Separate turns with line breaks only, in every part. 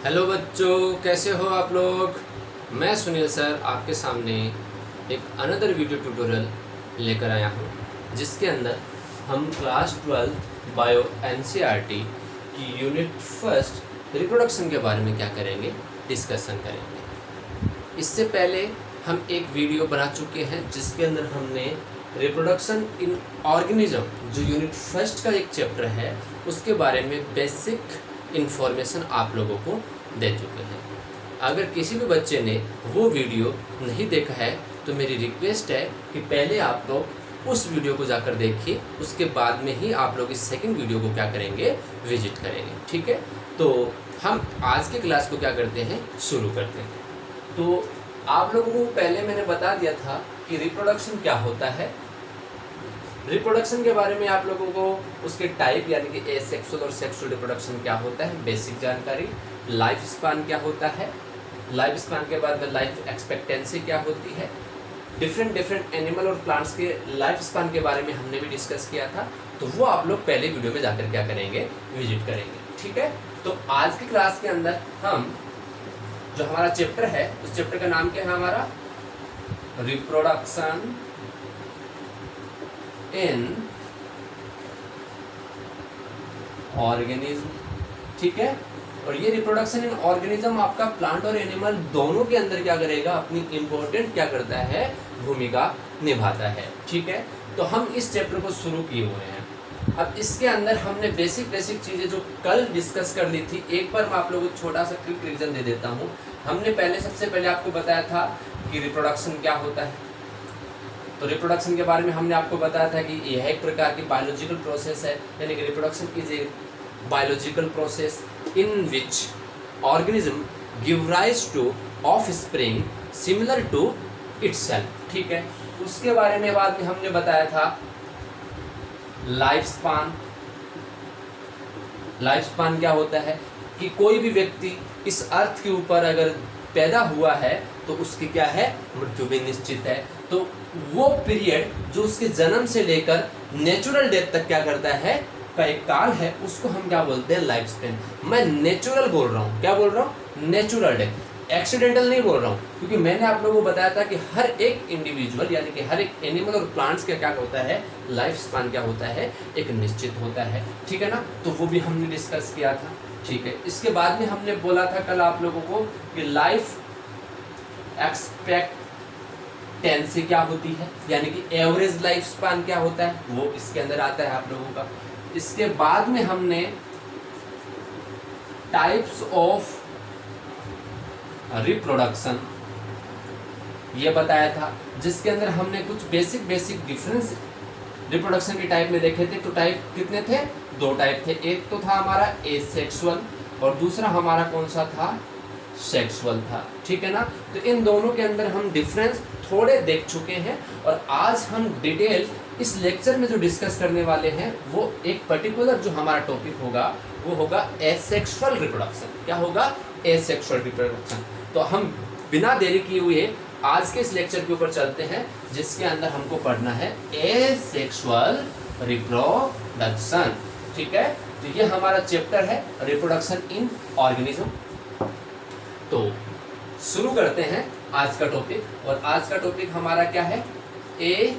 Hello बच्चों, कैसे हो आप लोग। मैं सुनील सर आपके सामने एक अनदर वीडियो ट्यूटोरियल लेकर आया हूँ, जिसके अंदर हम क्लास 12 बायो एनसीईआरटी की यूनिट फर्स्ट रिप्रोडक्शन के बारे में क्या करेंगे, डिस्कशन करेंगे। इससे पहले हम एक वीडियो बना चुके हैं जिसके अंदर हमने रिप्रोडक्शन इन ऑर्गेनिज्म जो यूनिट फर्स्ट का एक चैप्टर है उसके बारे में बेसिक इन्फॉर्मेशन आप लोगों को दे चुके हैं। अगर किसी भी बच्चे ने वो वीडियो नहीं देखा है तो मेरी रिक्वेस्ट है कि पहले आप लोग उस वीडियो को जाकर देखिए, उसके बाद में ही आप लोग इस सेकंड वीडियो को क्या करेंगे, विजिट करेंगे। ठीक है, तो हम आज के क्लास को क्या करते हैं, शुरू करते हैं। तो आप लोगों को पहले मैंने बता दिया था कि रिप्रोडक्शन क्या होता है। रिप्रोडक्शन के बारे में आप लोगों को उसके टाइप यानी कि एसेक्सुअल और सेक्सुअल रिप्रोडक्शन क्या होता है, बेसिक जानकारी। लाइफ स्पान क्या होता है, लाइफ स्पान के बाद में लाइफ एक्सपेक्टेंसी क्या होती है। डिफरेंट एनिमल और प्लांट्स के लाइफ स्पान के बारे में हमने भी डिस्कस किया था, तो वो आप लोग पहले वीडियो में जाकर क्या करेंगे, विजिट करेंगे। ठीक है, तो आज की क्लास के अंदर हम जो हमारा चैप्टर है उस चैप्टर का नाम क्या है, हमारा रिप्रोडक्शन इन ऑर्गेनिज्म। ठीक है, और ये रिप्रोडक्शन इन ऑर्गेनिज्म आपका प्लांट और एनिमल दोनों के अंदर क्या करेगा, अपनी इंपॉर्टेंट क्या करता है, भूमिका निभाता है। ठीक है, तो हम इस चैप्टर को शुरू किए हुए हैं। अब इसके अंदर हमने बेसिक चीजें जो कल डिस्कस कर ली थी, एक बार मैं आप लोगों को छोटा सा क्विक रिवीजन दे देता हूँ। हमने सबसे पहले आपको बताया था कि रिप्रोडक्शन क्या होता है। तो रिप्रोडक्शन के बारे में हमने आपको बताया था कि यह एक प्रकार की बायोलॉजिकल प्रोसेस है, यानी कि reproduction is a biological process in which organism give rise to offspring similar to itself. ठीक है, उसके बारे में बाद में हमने बताया था लाइफ स्पान। लाइफ स्पान क्या होता है कि कोई भी व्यक्ति इस अर्थ के ऊपर अगर पैदा हुआ है तो उसकी क्या है, मृत्यु भी निश्चित है। तो वो पीरियड जो उसके जन्म से लेकर नेचुरल डेथ तक क्या करता है, का एक काल है, उसको हम क्या बोलते हैं, लाइफ स्पेन। मैं नेचुरल बोल रहा हूँ, क्या बोल रहा हूँ, नेचुरल डेथ, एक्सीडेंटल नहीं बोल रहा हूँ, क्योंकि मैंने आप लोगों को बताया था कि हर एक इंडिविजुअल यानी कि हर एक एनिमल और प्लांट्स का क्या होता है, लाइफ स्पान क्या होता है, एक निश्चित होता है। ठीक है ना, तो वो भी हमने डिस्कस किया था। ठीक है, इसके बाद में हमने बोला था कल आप लोगों को कि लाइफ एक्सपेक्टेंसी क्या होती है, यानी कि एवरेज लाइफ स्पान क्या होता है, वो इसके अंदर आता है आप लोगों का। इसके बाद में हमने टाइप्स ऑफ रिप्रोडक्शन ये बताया था, जिसके अंदर हमने कुछ बेसिक डिफरेंस रिप्रोडक्शन के टाइप में देखे थे। तो टाइप कितने थे, दो टाइप थे। एक तो था हमारा एसेक्सुअल और दूसरा हमारा कौन सा था, सेक्सुअल था। ठीक है ना, तो इन दोनों के अंदर हम डिफरेंस थोड़े देख चुके हैं और आज हम डिटेल इस लेक्चर में जो डिस्कस करने वाले हैं वो एक पर्टिकुलर जो हमारा टॉपिक होगा वो होगा एसेक्सुअल रिप्रोडक्शन। क्या होगा, एसेक्सुअल रिप्रोडक्शन। तो हम बिना देरी किए हुए आज के इस लेक्चर के ऊपर चलते हैं, जिसके अंदर हमको पढ़ना है एसेक्सुअल रिप्रोडक्शन। ठीक है, तो ये हमारा चैप्टर है रिप्रोडक्शन इन ऑर्गेनिज्म। तो शुरू करते हैं आज का टॉपिक, और आज का टॉपिक हमारा क्या है, ए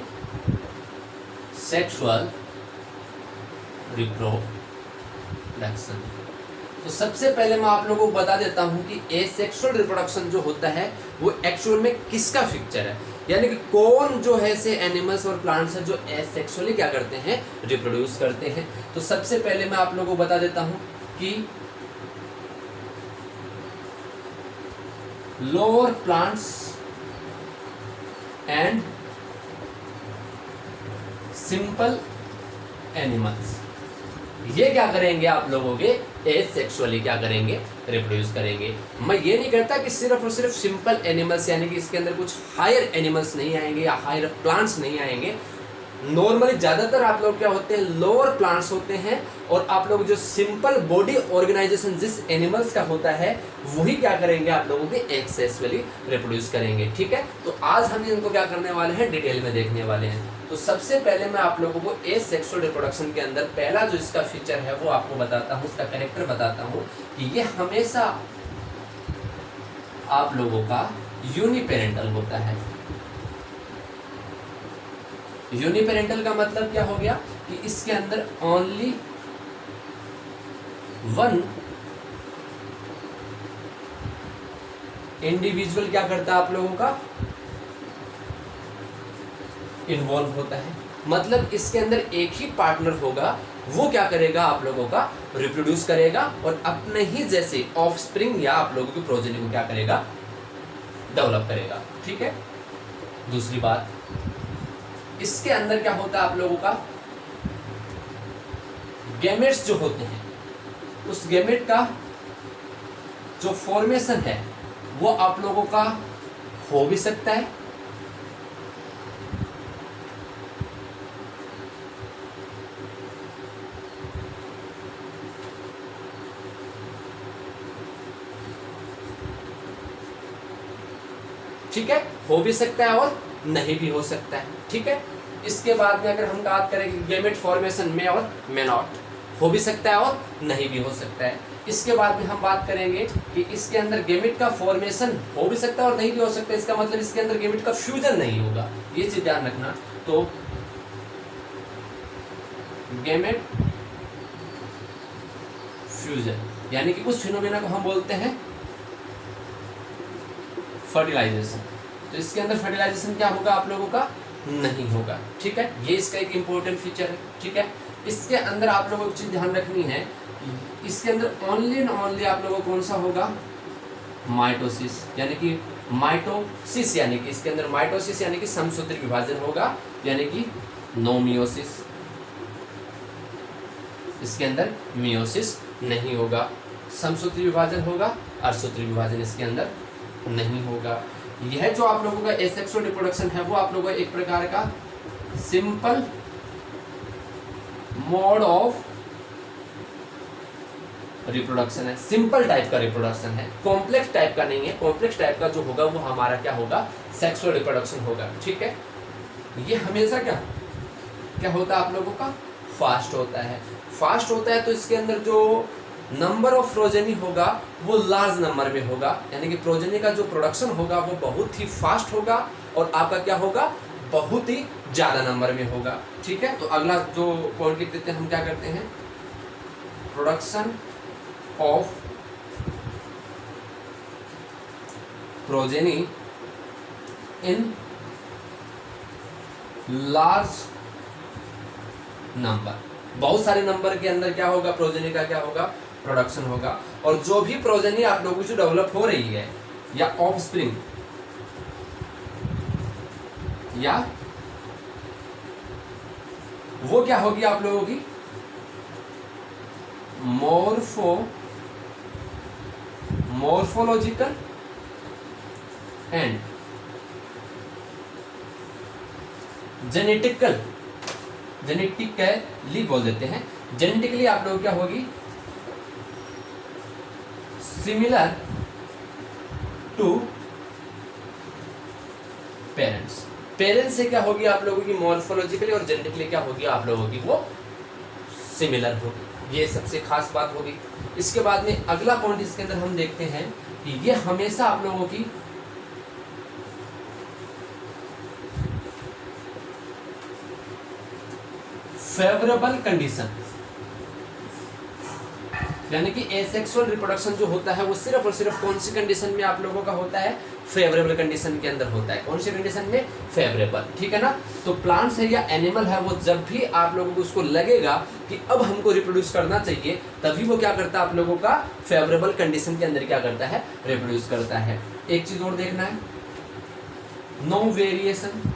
सेक्सुअल रिप्रोडक्शन। तो सबसे पहले मैं आप लोगों को बता देता हूं कि एसेक्सुअल रिप्रोडक्शन जो होता है वो एक्चुअल में किसका फिक्चर है, यानी कि कौन जो है से एनिमल्स और प्लांट्स हैं जो एसेक्सुअली क्या करते हैं, रिप्रोड्यूस करते हैं। तो सबसे पहले मैं आप लोगों को बता देता हूं कि lower plants and simple animals ये क्या करेंगे, आप लोगों के एसेक्सुअली क्या करेंगे, रिप्रोड्यूस करेंगे। मैं ये नहीं कहता कि सिर्फ और सिर्फ सिंपल एनिमल्स यानी कि इसके अंदर कुछ हायर एनिमल्स नहीं आएंगे या हायर प्लांट्स नहीं आएंगे। नॉर्मली ज़्यादातर आप लोग क्या होते हैं, लोअर प्लांट्स होते हैं, और आप लोग जो सिंपल बॉडी ऑर्गेनाइजेशन जिस एनिमल्स का होता है वही क्या करेंगे, आप लोगों के एसेक्सुअली रिप्रोड्यूस करेंगे। ठीक है, तो आज हम इनको क्या करने वाले हैं, डिटेल में देखने वाले हैं। तो सबसे पहले मैं आप लोगों को एसेक्सुअल रिप्रोडक्शन के अंदर पहला जो इसका फीचर है वो आपको बताता हूँ, उसका कैरेक्टर बताता हूँ कि ये हमेशा आप लोगों का यूनिपेरेंटल होता है। यूनिपेरेंटल का मतलब क्या हो गया कि इसके अंदर ओनली वन इंडिविजुअल क्या करता है आप लोगों का, इन्वॉल्व होता है। मतलब इसके अंदर एक ही पार्टनर होगा, वो क्या करेगा, आप लोगों का रिप्रोड्यूस करेगा और अपने ही जैसे ऑफस्प्रिंग या आप लोगों की प्रोजेनी को क्या करेगा, डेवलप करेगा। ठीक है। दूसरी बात, इसके अंदर क्या होता है आप लोगों का, गैमेट्स जो होते हैं, उस गैमेट का जो फॉर्मेशन है वो आप लोगों का हो भी सकता है, ठीक है, हो भी सकता है और नहीं भी हो सकता है। ठीक है। इसके बाद में अगर हम बात करें गैमेट फॉर्मेशन में और मेनॉट, हो भी सकता है और नहीं भी हो सकता है। इसके बाद में हम बात करेंगे कि इसके अंदर गैमेट का फॉर्मेशन हो भी सकता है और नहीं भी हो सकता है। इसका मतलब इसके अंदर गैमेट का फ्यूजन नहीं होगा, ये चीज ध्यान रखना। तो गैमेट फ्यूजन यानी कि उस फिनोमेना को हम बोलते हैं फर्टिलाइजेशन। तो इसके अंदर फर्टिलाइजेशन क्या होगा, आप लोगों का नहीं होगा। ठीक है, ये इसका एक इंपॉर्टेंट फीचर है। ठीक है। इसके अंदर आप लोगों को चीज ध्यान रखनी है, इसके अंदर ओनली एंड ओनली आप लोगों को कौन सा होगा, माइटोसिस यानी कि माइटोसिस यानी कि इसके अंदर माइटोसिस यानी कि समसूत्री विभाजन होगा, यानी कि नो मियोसिस। इसके अंदर मियोसिस नहीं होगा, समसूत्री विभाजन होगा, अर्धसूत्री विभाजन इसके अंदर नहीं होगा। यह जो आप लोगों का एसेक्सुअल रिप्रोडक्शन है वो आप लोगों का एक प्रकार का सिंपल मोड ऑफ रिप्रोडक्शन है, सिंपल टाइप का रिप्रोडक्शन है, कॉम्प्लेक्स टाइप का नहीं है। कॉम्प्लेक्स टाइप का जो होगा वो हमारा क्या होगा, सेक्सुअल रिप्रोडक्शन होगा। ठीक है। ये हमेशा क्या होता है आप लोगों का, फास्ट होता है। फास्ट होता है तो इसके अंदर जो नंबर ऑफ प्रोजेनी होगा वो लार्ज नंबर में होगा, यानी कि प्रोजेनी का जो प्रोडक्शन होगा वो बहुत ही फास्ट होगा और आपका क्या होगा, बहुत ही ज्यादा नंबर में होगा। ठीक है। तो अगला जो पॉइंट लिख देते हैं हम, क्या करते हैं, production of progeny in large number. बहुत सारे नंबर के अंदर क्या होगा, प्रोजेनी का क्या होगा, प्रोडक्शन होगा। और जो भी प्रोजेनी आप लोगों की जो डेवलप हो रही है या ऑफस्प्रिंग या वो क्या होगी आप लोगों की, मॉर्फोलॉजिकल एंड जेनेटिकली बोल देते हैं। जेनेटिकली आप लोग क्या होगी, सिमिलर टू पेरेंट्स। पेरेंट्स से क्या होगी आप लोगों की, मॉर्फोलॉजिकली और जेनेटिकली क्या होगी आप लोगों की, वो सिमिलर होगी। ये सबसे खास बात होगी। इसके बाद में अगला पॉइंट इसके अंदर हम देखते हैं कि ये हमेशा आप लोगों की फेवरेबल कंडीशन, यानी कि एसेक्सुअल रिप्रोडक्शन जो होता है वो सिर्फ और सिर्फ कौन सी कंडीशन में आप लोगों का होता है, फेवरेबल कंडीशन के अंदर होता है। कौन सी कंडीशन में, फेवरेबल। ठीक है ना। तो प्लांट्स है या एनिमल है, वो जब भी आप लोगों को उसको लगेगा कि अब हमको रिप्रोड्यूस करना चाहिए, तभी वो क्या करता है आप लोगों का, फेवरेबल कंडीशन के अंदर क्या करता है, रिप्रोड्यूस करता है। एक चीज और देखना है, नो वेरिएशन।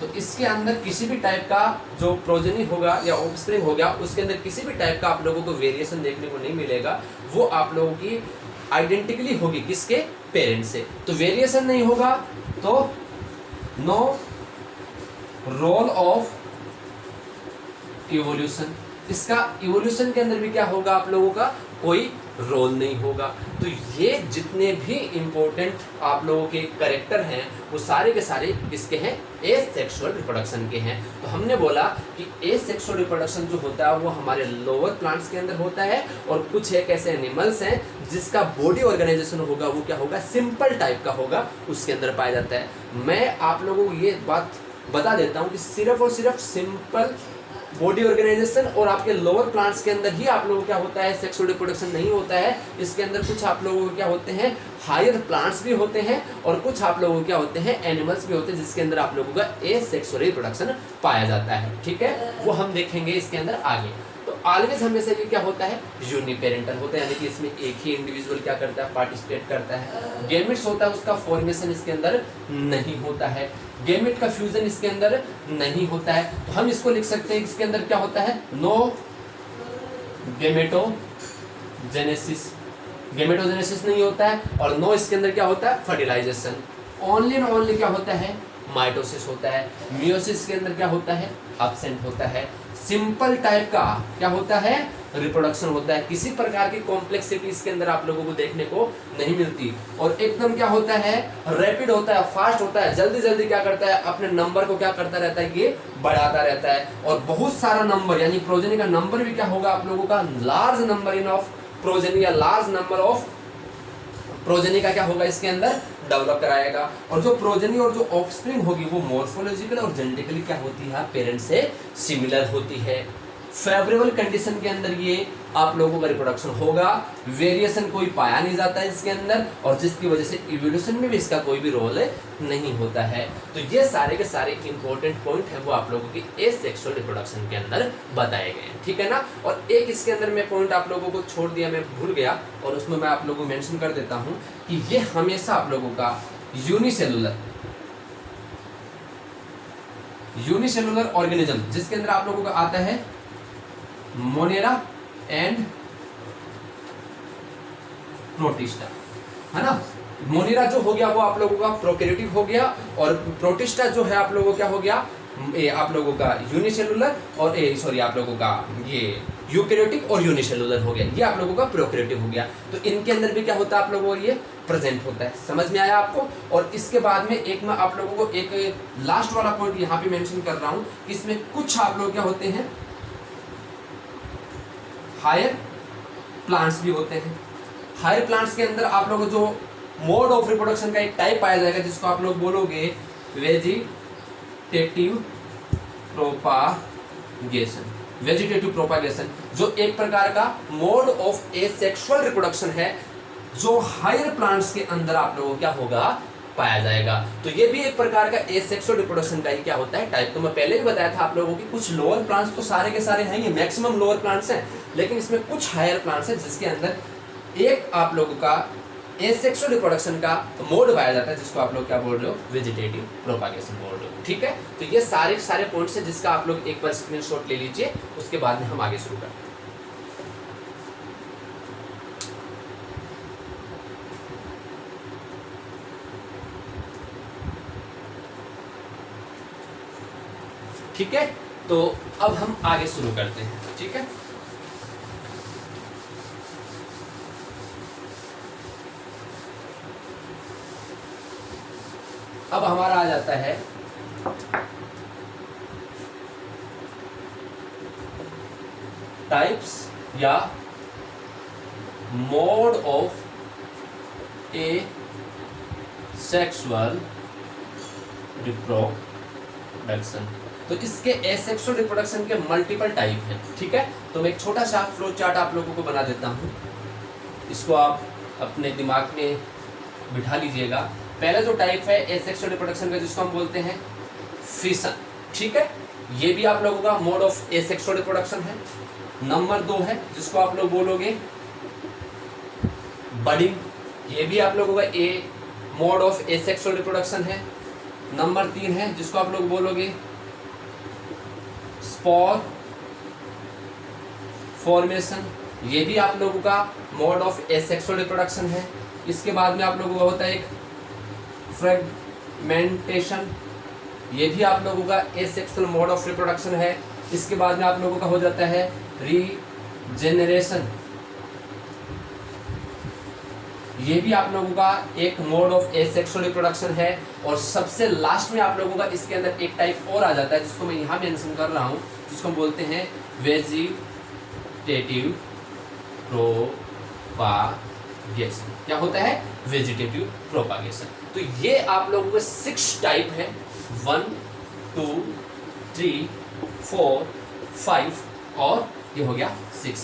तो इसके अंदर किसी भी टाइप का जो प्रोजेनी होगा या ऑफस्प्रिंग होगा, उसके अंदर किसी भी टाइप का आप लोगों को वेरिएशन देखने को नहीं मिलेगा। वो आप लोगों की आइडेंटिकली होगी किसके, पेरेंट से। तो वेरिएशन नहीं होगा तो नो रोल ऑफ इवोल्यूशन, इसका इवोल्यूशन के अंदर भी क्या होगा आप लोगों का कोई रोल नहीं होगा। तो ये जितने भी इंपॉर्टेंट आप लोगों के कैरेक्टर हैं वो सारे के सारे किसके हैं, एसेक्सुअल रिप्रोडक्शन के हैं। तो हमने बोला कि एसेक्सुअल रिप्रोडक्शन जो होता है वो हमारे लोअर प्लांट्स के अंदर होता है, और कुछ एक ऐसे एनिमल्स हैं जिसका बॉडी ऑर्गेनाइजेशन होगा वो क्या होगा, सिंपल टाइप का होगा, उसके अंदर पाया जाता है। मैं आप लोगों को ये बात बता देता हूँ कि सिर्फ और सिर्फ सिंपल बॉडी ऑर्गेनाइजेशन और आपके लोअर प्लांट्स के अंदर ही आप लोगों को क्या होता है, सेक्सुअल रिप्रोडक्शन नहीं होता है। इसके अंदर कुछ आप लोगों को क्या होते हैं, हायर प्लांट्स भी होते हैं, और कुछ आप लोगों को क्या होते हैं, एनिमल्स भी होते हैं, जिसके अंदर आप लोगों का एसेक्सुअल रिप्रोडक्शन पाया जाता है। ठीक है, वो हम देखेंगे इसके अंदर आगे। तो ऑलवेज हमेशा ये क्या होता है, यूनिपेरेंटल होता है, यानी कि इसमें एक ही इंडिविजुअल क्या करता है, पार्टिसिपेट करता है। गेमेट्स होता है, उसका फॉर्मेशन इसके अंदर नहीं होता है, गेमेट का फ्यूजन इसके अंदर नहीं होता है। तो हम इसको लिख सकते हैं, इसके अंदर क्या होता है, नो गेमेटोजेनेसिस, गेमेटोजेनेसिस नहीं होता है, और नो इसके अंदर क्या होता है, फर्टिलाइजेशन। ओनली एंड ओनली क्या होता है, माइटोसिस होता है। मियोसिस के अंदर क्या होता है, एब्सेंट होता है। सिंपल टाइप का क्या होता है, रिप्रोडक्शन होता है। किसी प्रकार की कॉम्प्लेक्सिटी इसके अंदर आप लोगों को देखने को नहीं मिलती, और एकदम क्या होता है, रैपिड होता है, फास्ट होता है, जल्दी जल्दी क्या करता है, अपने नंबर को क्या करता रहता है, ये बढ़ाता रहता है। और बहुत सारा नंबर, यानी प्रोजेनी का नंबर भी क्या होगा आप लोगों का, large number in of progeny या लार्ज नंबर ऑफ प्रोजेनी का क्या होगा इसके अंदर डेवलप कराएगा। और जो प्रोजेनी और जो ऑफस्प्रिंग होगी वो मॉर्फोलॉजिकल और जेनेटिकली क्या होती है, पेरेंट्स से सिमिलर होती है। फेवरेबल कंडीशन के अंदर ये आप लोगों का रिप्रोडक्शन होगा, वेरिएशन कोई पाया नहीं जाता है इसके अंदर, और जिसकी वजह से इवोल्यूशन में भी इसका कोई भी रोल नहीं होता है। तो ये सारे के सारे इंपॉर्टेंट पॉइंट है वो आप लोगों की एसेक्सुअल रिप्रोडक्शन के अंदर बताए गए हैं। ठीक है ना। और एक इसके अंदर मैं पॉइंट आप लोगों को छोड़ दिया, मैं भूल गया, और उसमें मैं आप लोगों को मेंशन कर देता हूं कि ये हमेशा आप लोगों का यूनिसेलुलर ऑर्गेनिज्म, जिसके अंदर आप लोगों का आता है मोनेरा एंड प्रोटिस्टा, है ना। मोनेरा जो हो गया वो आप लोगों का प्रोकैरियोटिक हो गया, और प्रोटिस्टा जो है आप लोगों का क्या हो गया, आप लोगों का यूनिसेलुलर, और आप लोगों का ये यूकैरियोटिक और यूनिसेलुलर हो गया, ये आप लोगों का प्रोकैरियोटिक हो गया। तो इनके अंदर भी क्या होता है आप लोगों को, ये प्रेजेंट होता है। समझ में आया आपको। और इसके बाद में एक मैं आप लोगों को एक लास्ट वाला पॉइंट यहाँ पे मेंशन कर रहा हूँ, इसमें कुछ आप लोग क्या होते हैं, हायर प्लांट्स भी होते हैं। हायर प्लांट्स के अंदर आप लोगों को जो मोड ऑफ रिप्रोडक्शन का एक टाइप पाया जाएगा, जिसको आप लोग बोलोगे वेजिटेटिव प्रोपागेशन, जो एक प्रकार का मोड ऑफ एसेक्सुअल रिप्रोडक्शन है, जो हायर प्लांट्स के अंदर आप लोगों को क्या होगा, पाया जाएगा। तो ये भी एक प्रकार का एसेक्सुअल रिप्रोडक्शन का ही क्या होता है, टाइप। तो मैं पहले भी बताया था आप लोगों की, कुछ लोअर प्लांट्स तो सारे के सारे हैं, ये मैक्सिमम लोअर प्लांट्स हैं, लेकिन इसमें कुछ हायर प्लांट्स हैं जिसके अंदर एक आप लोगों का एसेक्सुअल रिप्रोडक्शन का मोड पाया जाता है, जिसको आप लोग क्या बोल रहे हो, वेजिटेटिव प्रोपागेशन बोल रहे हो। ठीक है। तो ये सारे पॉइंट्स हैं जिसका आप लोग एक बार स्क्रीनशॉट ले लीजिए, उसके बाद में हम आगे शुरू करते हैं। ठीक है। तो अब हम आगे शुरू करते हैं। ठीक है। अब हमारा आ जाता है टाइप्स या mode of A sexual reproduction. तो इसके एसेक्सुअल रिप्रोडक्शन के मल्टीपल टाइप हैं। ठीक है। तो मैं एक छोटा सा फ्लो चार्ट आप लोगों को बना देता हूं, इसको आप अपने दिमाग में बिठा लीजिएगा। पहला जो टाइप है एसेक्सुअल रिप्रोडक्शन का, जिसको हम बोलते हैं फिशन। ठीक है। ये भी आप लोगों का मोड ऑफ एसेक्सुअल रिप्रोडक्शन है। नंबर 2 है जिसको आप लोग बोलोगे बडिंग, ये भी आप लोगों का ए मोड ऑफ एसेक्सुअल रिप्रोडक्शन है। नंबर 3 है जिसको आप लोग बोलोगे स्पोर फॉर्मेशन, ये भी आप लोगों का मोड ऑफ एसेक्सुअल रिप्रोडक्शन है। इसके बाद में आप लोगों का होता है एक फ्रेगमेंटेशन, ये भी आप लोगों का एसेक्सुअल मोड ऑफ रिप्रोडक्शन है। इसके बाद में आप लोगों का हो जाता है रीजेनरेशन, ये भी आप लोगों का एक मोड ऑफ एसेक्सुअल रिप्रोडक्शन है। और सबसे लास्ट में आप लोगों का इसके अंदर एक टाइप और आ जाता है जिसको मैं यहाँ मेंशन कर रहा हूँ, जिसको हम बोलते हैं वेजिटेटिव प्रोपागेशन। क्या होता है? Vegetative propagation. तो ये आप लोगों के 6 टाइप है, 1 2 3 4 5 और ये हो गया 6।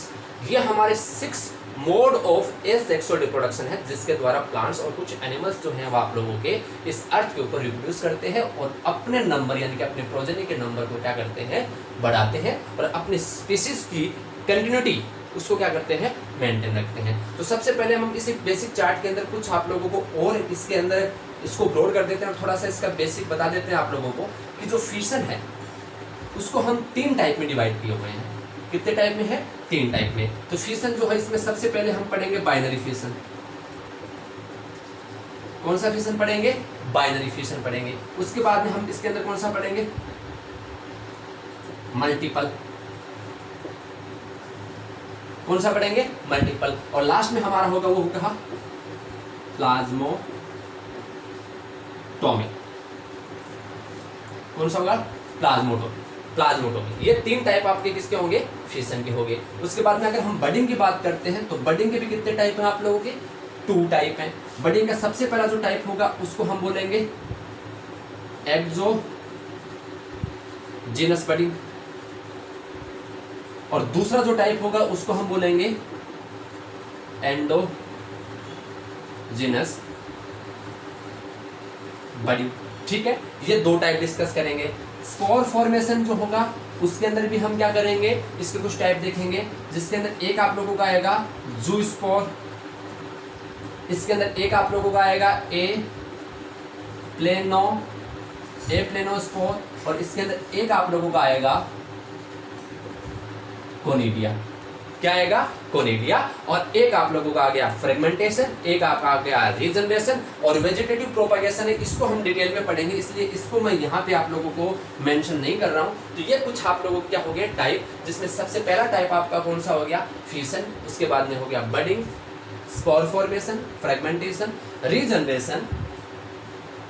ये हमारे 6 मोड ऑफ एसेक्सुअल रिप्रोडक्शन है जिसके द्वारा प्लांट्स और कुछ एनिमल्स जो हैं वो आप लोगों के इस अर्थ के ऊपर रिप्रोड्यूस करते हैं और अपने नंबर यानी कि अपने प्रोजेनी के नंबर को क्या करते हैं? बढ़ाते हैं और अपनी स्पीशीज की कंटिन्यूटी उसको क्या करते हैं? मेंटेन रखते हैं। तो सबसे पहले हम इसी बेसिक चार्ट के अंदर कुछ आप लोगों को और इसके अंदर इसको ब्रॉड कर देते हैं और थोड़ा सा इसका बेसिक बता देते हैं आप लोगों को कि जो फिशन है उसको हम 3 टाइप में डिवाइड किए हुए हैं। कितने टाइप में है? 3 टाइप में। तो फिशन जो है इसमें सबसे पहले हम पढ़ेंगे बाइनरी फिशन। कौन सा फिशन पढ़ेंगे? बाइनरी फिशन पढ़ेंगे। उसके बाद में हम इसके अंदर कौन सा पढ़ेंगे? मल्टीपल। कौन सा पढ़ेंगे? मल्टीपल। और लास्ट में हमारा होगा वो कहा प्लाज्मोटोमी। कौन सा होगा? प्लाज्मोटोमी। प्लाज्मोटोमी। ये 3 टाइप आपके किसके होंगे? फिशन के होंगे। उसके बाद में अगर हम बडिंग की बात करते हैं तो बडिंग के भी कितने टाइप हैं आप लोगों के? 2 टाइप हैं। बडिंग का सबसे पहला जो टाइप होगा उसको हम बोलेंगे एक्सोजीनस बडिंग और दूसरा जो टाइप होगा उसको हम बोलेंगे एंडोजीनस बडिंग। ठीक है, ये 2 टाइप डिस्कस करेंगे। स्पोर फॉर्मेशन जो होगा उसके अंदर भी हम क्या करेंगे? इसके कुछ टाइप देखेंगे जिसके अंदर एक आप लोगों का आएगा जूस्पोर, इसके अंदर एक आप लोगों का आएगा ए प्लेनोस्पोर और इसके अंदर एक आप लोगों का आएगा कोनिडिया। क्या आएगा? कोनिडिया। और एक आप लोगों का आ गया फ्रेगमेंटेशन, एक आपका आ गया रीजनरेशन और वेजिटेटिव प्रोपागेशन है। इसको हम डिटेल में पढ़ेंगे इसलिए इसको मैं यहाँ पे आप लोगों को मेंशन नहीं कर रहा हूँ। तो ये कुछ आप लोगों को क्या हो गया टाइप, जिसमें सबसे पहला टाइप आपका कौन सा हो गया? फिशन। उसके बाद में हो गया budding, spore formation, fragmentation, regeneration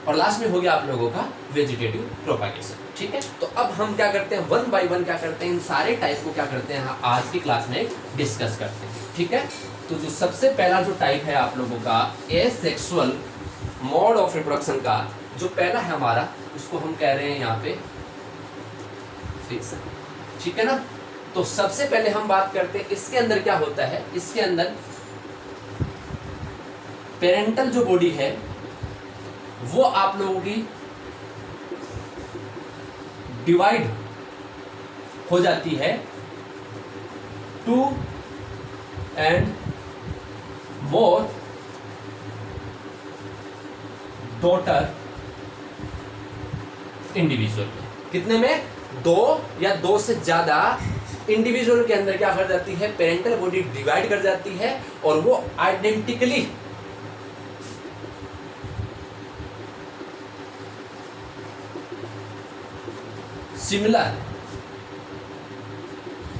और लास्ट में हो गया आप लोगों का वेजिटेटिव प्रोपागेशन। ठीक है, तो अब हम क्या करते हैं? 1 बाय 1 क्या करते हैं? इन सारे टाइप को क्या करते हैं? आज की क्लास में डिस्कस करते हैं। ठीक है, तो जो सबसे पहला जो टाइप है आप लोगों का एसेक्सुअल मोड ऑफ रिप्रोडक्शन का जो पहला है हमारा, उसको हम कह रहे हैं यहाँ पे फिशन। ठीक है ना? तो सबसे पहले हम बात करते हैं इसके अंदर क्या होता है। इसके अंदर पेरेंटल जो बॉडी है वो आप लोगों की डिवाइड हो जाती है 2 and more डॉटर इंडिविजुअल। कितने में? 2 या 2 से ज्यादा इंडिविजुअल के अंदर क्या कर जाती है? पेरेंटल बॉडी डिवाइड कर जाती है और वो आइडेंटिकली सिमिलर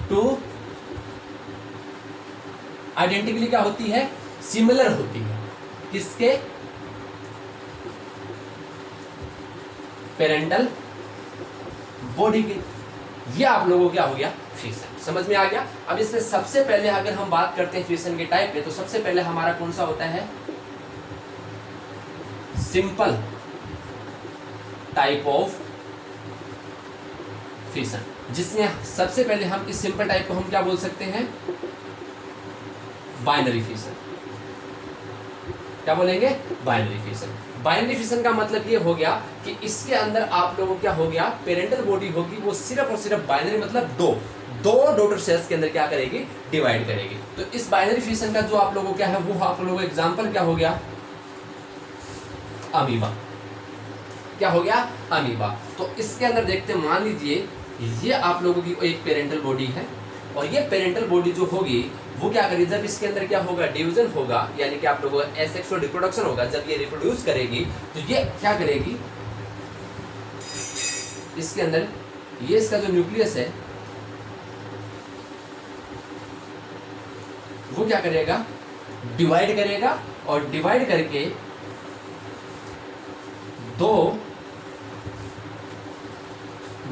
टू आइडेंटिकली क्या होती है? सिमिलर होती है। किसके? पेरेंटल बॉडी की। ये आप लोगों को क्या हो गया? फिशन। समझ में आ गया? अब इसमें सबसे पहले अगर हम बात करते हैं फिशन के टाइप पे तो सबसे पहले हमारा कौन सा होता है? सिंपल टाइप ऑफ फिशन, जिसमें सबसे पहले हम इस सिंपल टाइप को हम क्या बोल सकते हैं? Binary fission. क्या बोलेंगे? Binary fission. बाइनरी फिशन का मतलब ये हो गया कि इसके अंदर आप लोगों को क्या हो गया? पेरेंटल बॉडी होगी वो सिर्फ और सिर्फ बाइनरी मतलब दो डॉटर सेल्स के अंदर क्या करेगी? डिवाइड करेगी। तो इस बाइनरी फिशन का जो आप लोगों को क्या है वो आप लोगों को एग्जांपल क्या हो गया? अमीबा। क्या हो गया? अमीबा। तो इसके अंदर देखते हैं, मान लीजिए ये आप लोगों की एक पेरेंटल बॉडी है और ये पेरेंटल बॉडी जो होगी वो क्या करेगी? जब इसके अंदर क्या होगा? डिवीजन होगा, यानी कि आप लोगों का एसेक्सुअल रिप्रोडक्शन होगा। जब ये रिप्रोड्यूस करेगी तो ये क्या करेगी? इसके अंदर ये इसका जो न्यूक्लियस है वो क्या करेगा, डिवाइड करेगा, और डिवाइड करके दो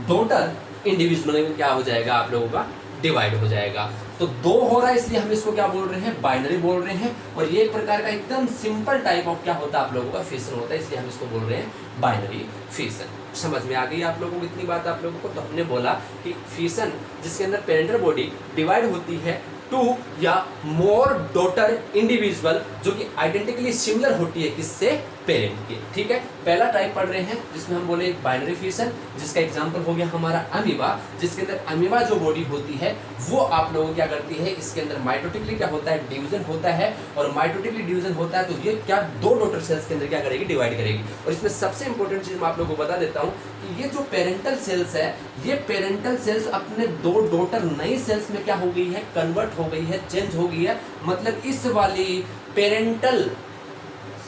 डॉटर इंडिविजुअल में क्या हो जाएगा आप लोगों का, डिवाइड हो जाएगा। तो दो हो रहा है इसलिए हम इसको क्या बोल रहे हैं, बाइनरी बोल रहे हैं। और ये एक प्रकार का एकदम सिंपल टाइप ऑफ क्या होता है आप लोगों का, फिशन होता है, इसलिए हम इसको बोल रहे हैं बाइनरी फिशन। समझ में आ गई आप लोगों को इतनी बात आप लोगों को। तो हमने बोला कि फिशन जिसके अंदर पेरेंटल बॉडी डिवाइड होती है टू या मोर डॉटर इंडिविजुअल, जो कि आइडेंटिकली सिमिलर होती है किससे, पेरेंट के। ठीक है, पहला टाइप पढ़ रहे हैं जिसमें हम बोले बाइनरी फिशन, जिसका एग्जांपल हो गया हमारा अमीबा, जिसके अंदर अमीबा जो बॉडी होती है वो आप लोगों क्या करती है, इसके अंदर माइटोटिकली क्या होता है, डिवीजन होता है। और माइटोटिकली डिवीजन होता है तो ये क्या दो डॉटर सेल्स के अंदर क्या करेगी, डिवाइड करेगी। और इसमें सबसे इंपॉर्टेंट चीज मैं आप लोगों को बता देता हूँ कि ये जो पेरेंटल सेल्स है, ये पेरेंटल सेल्स अपने दो डॉटर नई सेल्स में क्या हो गई है, कन्वर्ट हो गई है, चेंज हो गई है। मतलब इस वाली पेरेंटल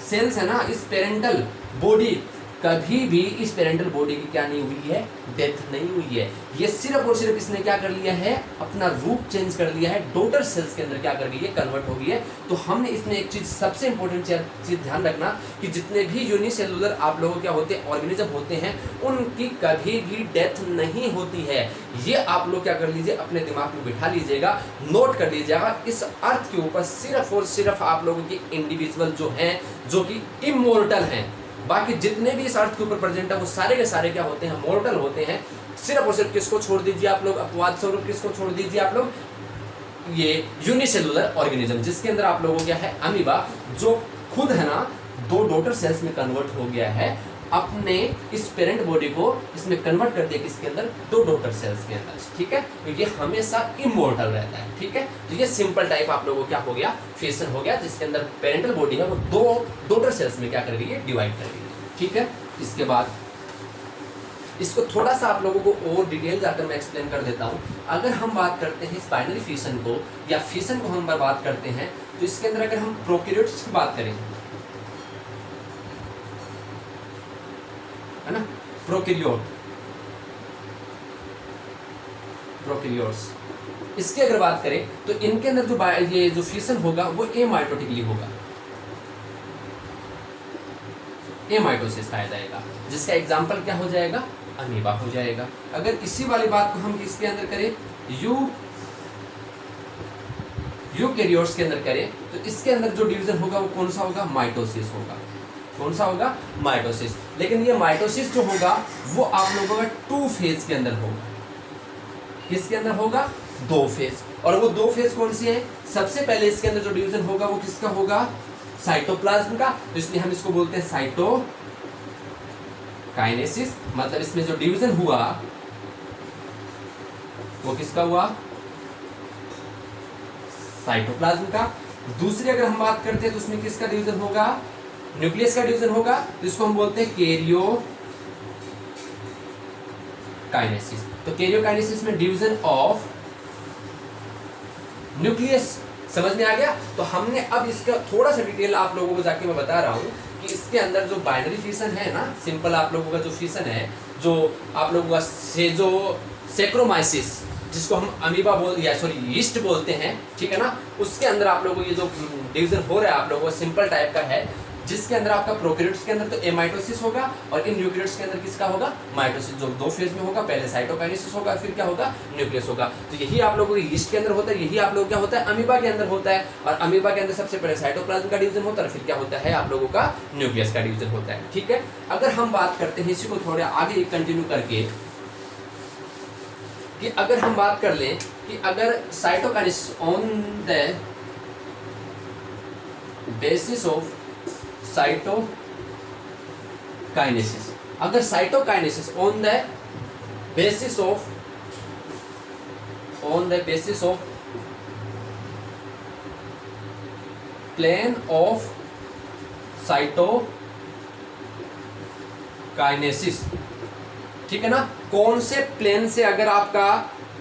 सेल्स है ना, इस पेरेंटल बॉडी कभी भी इस पेरेंटल बॉडी की क्या नहीं हुई है, डेथ नहीं हुई है। ये सिर्फ और सिर्फ इसने क्या कर लिया है, अपना रूप चेंज कर लिया है, डॉटर सेल्स के अंदर क्या कर गई है, कन्वर्ट हो गई है। तो हमने इसमें एक चीज सबसे इंपॉर्टेंट चीज ध्यान रखना कि जितने भी यूनिसेलुलर आप लोगों क्या होते हैं, ऑर्गेनिज्म होते हैं, उनकी कभी भी डेथ नहीं होती है। ये आप लोग क्या कर लीजिए, अपने दिमाग में बिठा लीजिएगा, नोट कर लीजिएगा। इस अर्थ के ऊपर सिर्फ और सिर्फ आप लोगों की इंडिविजुअल जो हैं, जो कि इमोर्टल हैं, बाकी जितने भी इस अर्थ के ऊपर प्रेजेंट है वो सारे के सारे क्या होते हैं, मॉर्टल होते हैं। सिर्फ और सिर्फ किसको छोड़ दीजिए आप लोग, अपवाद स्वरूप किसको छोड़ दीजिए आप लोग, ये यूनिसेलुलर ऑर्गेनिज्म, जिसके अंदर आप लोगों क्या है, अमीबा, जो खुद है ना दो डॉटर सेल्स में कन्वर्ट हो गया है, अपने इस पेरेंट बॉडी को इसमें कन्वर्ट कर दिया किसके अंदर, दो डॉटर सेल्स के अंदर। ठीक है, तो ये हमेशा इमॉर्टल रहता है। ठीक है, तो ये सिंपल टाइप आप लोगों को क्या हो गया, फिशन हो गया, जिसके अंदर पेरेंटल बॉडी है वो दो डॉटर सेल्स में क्या कर रही है, डिवाइड कर रही है। ठीक है, इसके बाद इसको थोड़ा सा आप लोगों को और डिटेल जाकर मैं एक्सप्लेन कर देता हूँ। अगर हम बात करते हैं इस बाइनरी फिशन को या फिशन को हम बात करते हैं, तो इसके अंदर अगर हम प्रोकैरियोट्स की बात करें, है ना, प्रोकैरियोट्स, इसकी अगर बात करें तो इनके अंदर जो ये जो फिशन होगा वो एमाइटोटिकली होगा, एमाइटोसिस पाया जाएगा, जिसका एग्जाम्पल क्या हो जाएगा, अमीबा हो जाएगा। अगर इसी वाली बात को हम किसके अंदर करें, यूकैरियोट्स के अंदर करें, तो इसके अंदर जो डिवीजन होगा वो कौन सा होगा, माइटोसिस होगा। कौन सा होगा, माइटोसिस। लेकिन ये माइटोसिस जो होगा वो आप लोगों का टू फेज के अंदर होगा। किसके अंदर होगा, दो फेज। और वो दो फेज कौन सी है, सबसे पहले इसके अंदर जो डिवीजन होगा वो किसका होगा, साइटोप्लाज्म का। तो इसलिए हम इसको बोलते हैं साइटोकाइनेसिस। मतलब इसमें जो डिवीजन हुआ वो किसका हुआ, साइटोप्लाज्म का। दूसरी अगर हम बात करते हैं तो उसमें किसका डिवीजन होगा, न्यूक्लियस का डिवीजन होगा, तो इसको हम बोलते हैं कैरियोकाइनेसिस। तो कैरियोकाइनेसिस में डिवीजन ऑफ न्यूक्लियस, समझ में आ गया। तो हमने अब इसका थोड़ा सा डिटेल आप लोगों को जाके मैं बता रहा हूँ कि इसके अंदर जो बाइनरी फिशन है ना, सिंपल आप लोगों का जो फिशन है, जो आप लोगों का सेक्रोमाइसिस, जिसको हम अमीबा यीस्ट बोलते हैं, ठीक है ना, उसके अंदर आप लोगों को ये जो डिवीजन हो रहा है आप लोगों को सिंपल टाइप का है, जिसके अंदर आपका प्रोकैरियोट्स के अंदर तो एमाइटोसिस होगा और इन यूकैरियोट्स के अंदर किसका होगा, माइटोसिस, जो दो फेज में होगा। पहले साइटोकाइनेसिस होगा, फिर क्या होगा, न्यूक्लियस होगा। तो यही आप लोगों को यीस्ट के अंदर होता है, यही आप लोगों क्या होता है, अमीबा के अंदर होता है। और अमीबा के अंदर सबसे पहले साइटोप्लाज्म का डिवीजन होता है, फिर क्या होता है आप लोगों का, न्यूक्लियस का डिवीजन होता है। ठीक है, अगर हम बात करते हैं इसी को थोड़ा आगे कंटिन्यू करके, कि अगर हम बात कर लें कि अगर cytokinesis on the basis of cytokinesis, अगर cytokinesis on the basis of plane of cytokinesis, ठीक है ना, कौन से प्लेन से अगर आपका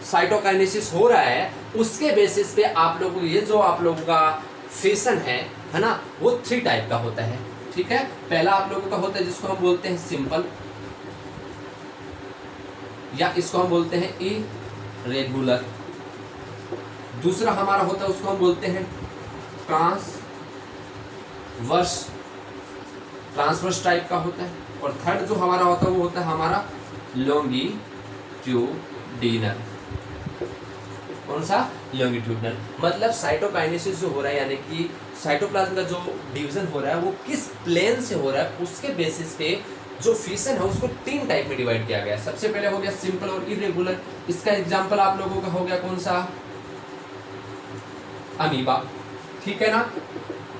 साइटोकाइनेसिस हो रहा है, उसके बेसिस पे आप लोगों को ये जो आप लोगों का फिशन है ना, वो 3 टाइप का होता है। ठीक है, पहला आप लोगों का होता है जिसको हम बोलते हैं सिंपल, या इसको हम बोलते हैं इरेगुलर। दूसरा हमारा होता है उसको हम बोलते हैं ट्रांसवर्स टाइप का होता है, और थर्ड जो हमारा होता है वो होता है हमारा लॉन्गिट्यूडिनल। कौन सा? लॉन्गिट्यूडिनल। मतलब साइटोकाइनेसिस जो हो रहा है, यानी कि साइटोप्लाज्म का जो डिवीजन हो रहा है वो किस प्लेन से हो रहा है, उसके बेसिस पे जो फिशन है उसको 3 टाइप में डिवाइड किया गया है। सबसे पहले हो गया सिंपल और इरेगुलर। इसका एग्जांपल आप लोगों का हो गया कौन सा? अमीबा, ठीक है ना।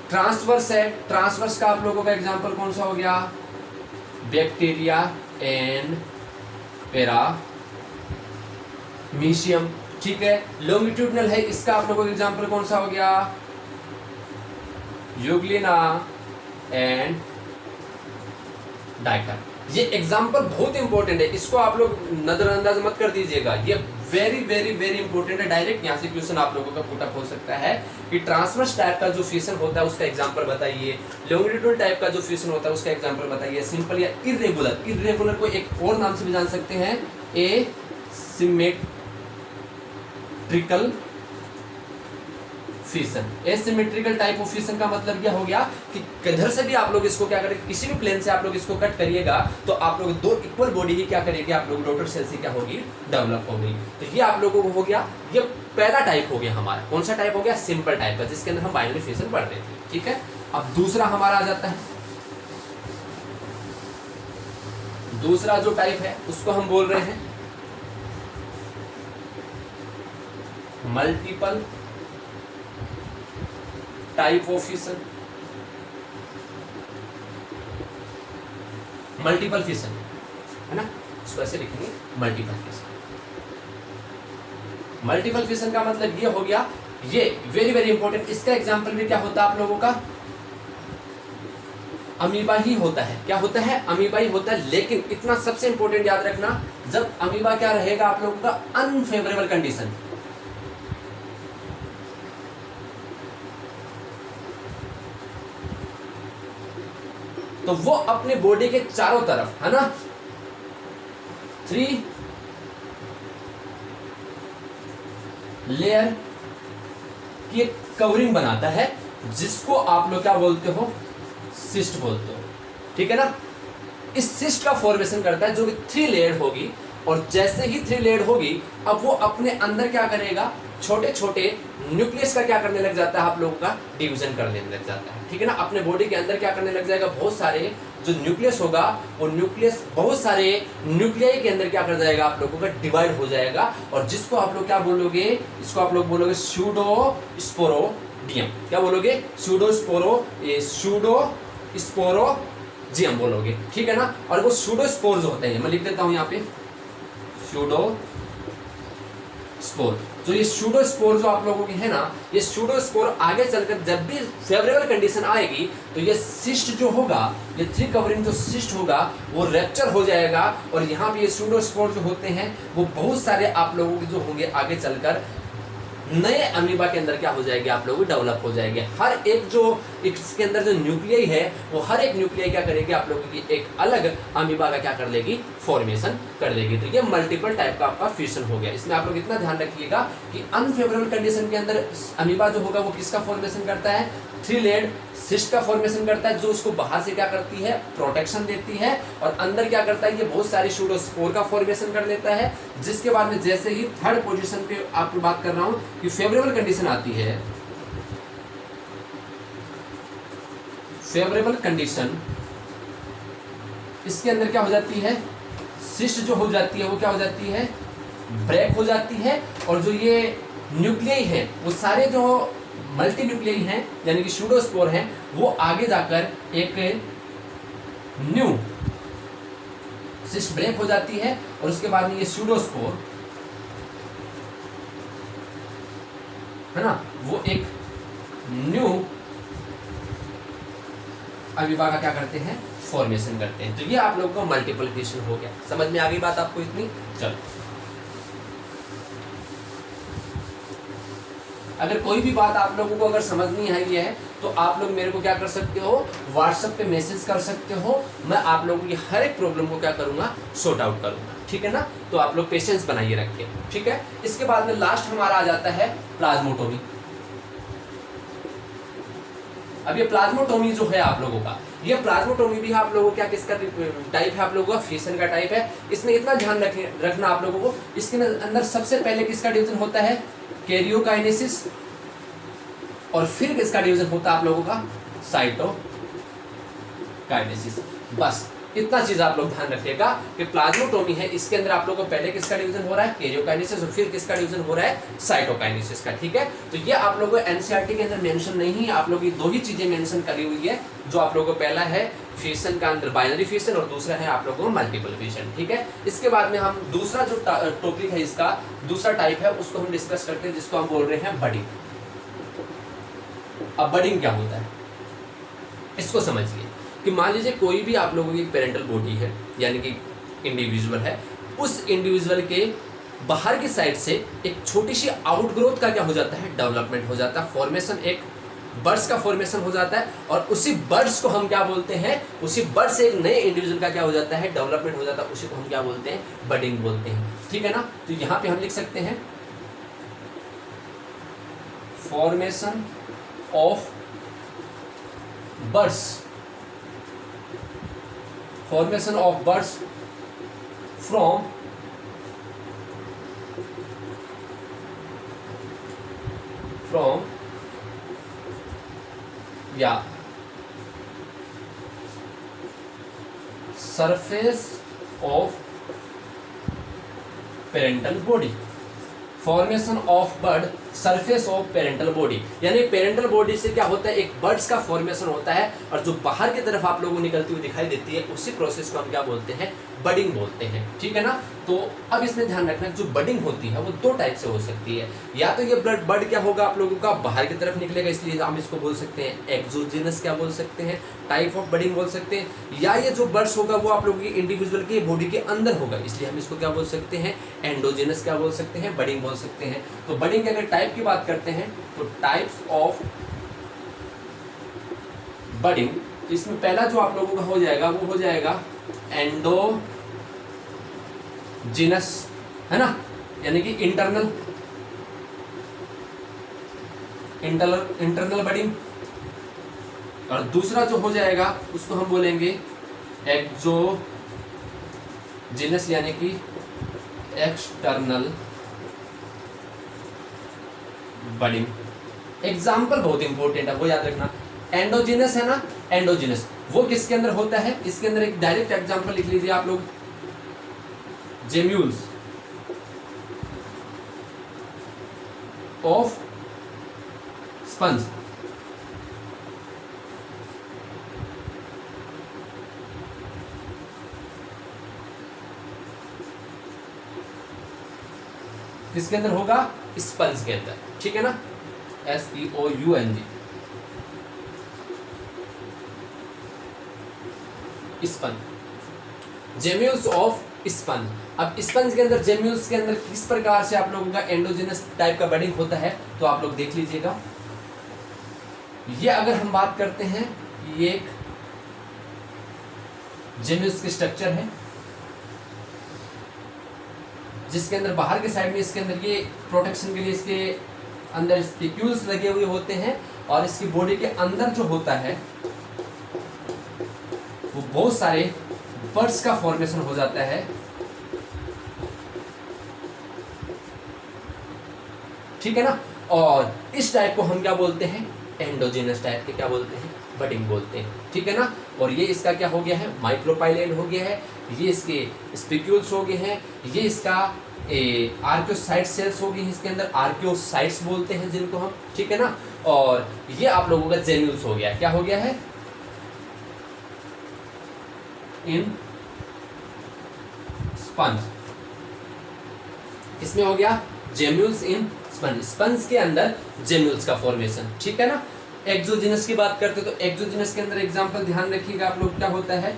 ट्रांसवर्स है, ट्रांसवर्स का आप लोगों का एग्जांपल कौन सा हो गया? बैक्टीरिया एंड पैरामीशियम, ठीक है। लॉन्गिट्यूडिनल है, इसका आप लोगों का एग्जांपल कौन सा हो गया? Euglena and diatom. ये एग्जांपल बहुत इंपॉर्टेंट है, इसको आप लोग नजरअंदाज मत कर दीजिएगा, ये वेरी वेरी वेरी इंपॉर्टेंट है। डायरेक्ट यहाँ से क्वेश्चन आप लोगों का पुटअप हो सकता है कि ट्रांसवर्स टाइप का जो फिशन होता है उसका एग्जांपल बताइए, लॉन्गिट्यूडिनल टाइप का जो फिशन होता है उसका एग्जांपल बताइए, सिंपल या इरेगुलर। इरेगुलर को एक और नाम से भी जान सकते हैं, asymmetrical fission. Asymmetrical type of fission का मतलब क्या हो गया कि किधर से भी आप लोग इसको क्या करेंगे, किसी भी प्लेन से आप लोग इसको कट करिएगा तो आप लोग 2 इक्वल बॉडी ही क्या करेगी, आप लोग डॉटर सेल से क्या होगी, डेवलप होगी। तो ये आप लोगों को हो गया, ये पहला टाइप हो गया हमारा। कौन सा टाइप हो गया? सिंपल टाइप का, जिसके अंदर हम बाइनरी फिशन पढ़ रहे थे, ठीक है। अब दूसरा हमारा आ जाता है, दूसरा जो टाइप है उसको हम बोल रहे हैं multiple type of fission. Multiple fission है ना, इसको ऐसे लिखेंगे मल्टीपल फिशन। मल्टीपल फिशन का मतलब ये हो गया, ये वेरी वेरी इंपॉर्टेंट। इसका एग्जांपल भी क्या होता है आप लोगों का? अमीबा ही होता है। क्या होता है? अमीबा ही होता है। लेकिन इतना सबसे इंपॉर्टेंट याद रखना, जब अमीबा क्या रहेगा आप लोगों का? Unfavourable condition. तो वो अपने बॉडी के चारों तरफ, है ना, 3 लेयर की एक कवरिंग बनाता है, जिसको आप लोग क्या बोलते हो? सिस्ट बोलते हो, ठीक है ना। इस सिस्ट का फॉर्मेशन करता है जो कि 3 लेयर होगी, और जैसे ही 3 लेयर होगी अब वो अपने अंदर क्या करेगा? छोटे छोटे न्यूक्लियस का क्या करने लग जाता है आप लोगों का? डिवीजन करने लग जाता है, ठीक है ना। अपने बॉडी के अंदर क्या करने लग जाएगा? बहुत सारे जो न्यूक्लियस होगा वो न्यूक्लियस बहुत सारे न्यूक्लियाई के अंदर क्या कर जाएगा आप लोगों का? डिवाइड हो जाएगा, और जिसको आप लोग क्या बोलोगे? इसको आप लोग बोलोगे सूडोस्पोरोडियम। क्या बोलोगे? सूडोस्पोरोजियम बोलोगे, ठीक है ना। और वो सूडोस्पोर जो होते हैं, मैं लिख देता हूं यहाँ पे सूडोस्पोर। जो ये सूडोस्पोर जो आप लोगों की है ना, ये सूडोस्पोर आगे चलकर जब भी फेवरेबल कंडीशन आएगी तो ये सिस्ट जो होगा, ये 3 कवरिंग जो सिस्ट होगा वो रैप्चर हो जाएगा, और यहाँ पे ये सूडोस्पोर जो होते हैं वो बहुत सारे आप लोगों के जो होंगे आगे चलकर नए अमीबा के अंदर क्या हो जाएगी आप लोग? डेवलप हो जाएंगे। हर एक जो इसके अंदर जो न्यूक्लियाई है वो हर एक न्यूक्लियाई क्या करेगी आप लोगों की? एक अलग अमीबा का क्या कर लेगी? फॉर्मेशन कर लेगी। तो ये मल्टीपल टाइप का आपका फ्यूजन हो गया। इसमें आप लोग इतना ध्यान रखिएगा कि अनफेवरेबल कंडीशन के अंदर अमीबा जो होगा वो किसका फॉर्मेशन करता है? 3 लेयर्ड सिस्ट का फॉर्मेशन करता है, जो उसको बाहर से क्या करती है? प्रोटेक्शन देती है, और अंदर क्या करता है? ये बहुत सारी सूडोस्पोर का फॉर्मेशन कर लेता है, जिसके बाद में जैसे ही थर्ड पोजीशन पे आपको बात कर रहा हूं कि फेवरेबल कंडीशन आती है, फेवरेबल कंडीशन इसके अंदर क्या हो जाती है? सिस्ट जो हो जाती है वो क्या हो जाती है? ब्रेक हो जाती है, और जो ये न्यूक्लियाई है वो सारे जो मल्टी न्यूक्लियाई हैं यानी कि सूडोस्पोर हैं, वो आगे जाकर एक न्यू सिस्ट ब्रेक हो जाती है, और उसके बाद में ये सूडोस्पोर है ना, वो एक न्यू अमीबा का क्या करते हैं? फॉर्मेशन करते हैं। तो ये आप लोगों को मल्टीपल फिशन हो गया। समझ में आ गई बात आपको इतनी? चलो, अगर कोई भी बात आप लोगों को अगर समझ नहीं आई है तो आप लोग मेरे को क्या कर सकते हो? व्हाट्सएप पे मैसेज कर सकते हो। मैं आप लोगों की हर एक प्रॉब्लम को क्या करूंगा? सॉर्ट आउट करूंगा, ठीक है ना। तो आप लोग पेशेंस बनाइए रखिए, ठीक है। इसके बाद में लास्ट हमारा आ जाता है प्लाज्मोटोमी। अब ये प्लाज्मोटोमी जो है आप लोगों का, ये प्लाज्मोटोमी भी आप लोगों का किसका टाइप है, आप लोगों का फिशन का टाइप है। इसमें इतना ध्यान रखना आप लोगों को, इसके अंदर सबसे पहले किसका डिवीजन होता है, कैरियोकाइनेसिस, और फिर किसका डिवीजन होता है आप लोगों का, साइटोकाइनेसिस। बस इतना चीज आप लोग ध्यान रखिएगा कि प्लाज्मोटोमी है, इसके अंदर आप लोगों को पहले किसका डिवीजन हो रहा है, कैरियोकाइनेसिस, और फिर किसका डिवीजन हो रहा है, साइटोकाइनेसिस का। ठीक है, तो ये आप लोगों को एनसीईआरटी के अंदर मेंशन नहीं है, आप लोगों की दो ही चीजें मेंशन करी हुई है, जो आप लोगों को पहला है फिशन का अंदर बाइनरी फिशन, और दूसरा है आप लोगों को मल्टीपल फिशन। ठीक है, इसके बाद में हम दूसरा जो टॉपिक है, इसका दूसरा टाइप है, उसको हम डिस्कस करते हैं, जिसको हम बोल रहे हैं बडिंग। अब बडिंग क्या होता है, इसको समझिए कि मान लीजिए कोई भी आप लोगों की पेरेंटल बॉडी है, यानी कि इंडिविजुअल है, उस इंडिविजुअल के बाहर की साइड से एक छोटी सी आउटग्रोथ का क्या हो जाता है, डेवलपमेंट हो जाता है, फॉर्मेशन, एक बर्ड्स का फॉर्मेशन हो जाता है, और उसी बर्ड्स को हम क्या बोलते हैं, उसी बर्ड से एक नए इंडिविजुअल का क्या हो जाता है, डेवलपमेंट हो जाता है, उसी को हम क्या बोलते हैं, बडिंग बोलते हैं। ठीक है ना, तो यहाँ पे हम लिख सकते हैं formation of birds, formation of birds from surface of parental body, formation of bird surface of parental body, यानी पेरेंटल बॉडी से क्या होता है, एक बर्ड्स का फॉर्मेशन होता है, और जो बाहर की तरफ आप लोगों को निकलती हुई दिखाई देती है, उसी प्रोसेस को हम क्या बोलते हैं, बडिंग बोलते हैं। ठीक है ना, तो अब इसमें ध्यान रखना, जो बडिंग होती है वो दो टाइप से हो सकती है, या तो ये बर्ड क्या होगा आप लोगों का बाहर की तरफ निकलेगा, इसलिए हम इसको बोल सकते हैं एक्सोजेनस क्या बोल सकते हैं, टाइप ऑफ बडिंग बोल सकते हैं, या ये जो बर्ड्स होगा वो आप लोगों की इंडिविजुअल की बॉडी के अंदर होगा, इसलिए हम इसको क्या बोल सकते हैं, एंडोजेनस क्या बोल सकते हैं, बडिंग बोल सकते हैं। तो बडिंग के अगर टाइप की बात करते हैं तो टाइप्स ऑफ बडिंग, इसमें पहला जो आप लोगों का हो जाएगा वो हो जाएगा एंडोजिनस, है ना, यानी कि इंटरनल बडिंग, और दूसरा जो हो जाएगा उसको हम बोलेंगे एक्सोजिनस, यानी कि एक्सटर्नल बडिंग। एग्जाम्पल बहुत इंपॉर्टेंट है, वो याद रखना, एंडोजिनस है ना, एंडोजिनस वो किसके अंदर होता है, इसके अंदर एक डायरेक्ट एग्जांपल लिख लीजिए आप लोग, जेम्यूल्स ऑफ स्पंज, किसके अंदर होगा, स्पंज के अंदर। ठीक है ना, SPOUNG, sponge, gemmules of sponge. अब स्पंज के अंदर, जेम्यूल्स के अंदर किस प्रकार से आप लोगों का एंडोजेनस टाइप का बडिंग होता है, तो आप लोग देख लीजिएगा। ये अगर हम बात करते हैं, ये एक जेम्यूल्स की स्ट्रक्चर है, जिसके अंदर बाहर के साइड में इसके अंदर ये प्रोटेक्शन के लिए इसके अंदर स्पिक्यूल्स लगे हुए होते हैं, और इसकी बॉडी के अंदर जो होता है वो बहुत सारे बर्ड्स का फॉर्मेशन हो जाता है। ठीक है ना, और इस टाइप को हम क्या बोलते हैं, एंडोजेनस टाइप के क्या बोलते हैं, बडिंग बोलते हैं। ठीक है ना, और ये इसका क्या हो गया है, माइक्रोपाइलेड हो गया है, ये इसके स्पिक्यूल्स हो गए हैं, ये इसका आर्कियोसाइट सेल्स हो गई हैं, इसके अंदर आर्कियोसाइट्स बोलते हैं जिनको हम। ठीक है ना, और ये आप लोगों का जेम्यूल्स हो गया, क्या हो गया है, इन स्पंज, इसमें हो गया जेम्यूल्स इन स्पंज, स्पंज के अंदर जेम्यूल्स का फॉर्मेशन। ठीक है ना, एक्सोजेनस की बात करते तो एक्सोजेनस के अंदर एग्जांपल ध्यान रखिएगा आप लोग, क्या होता है,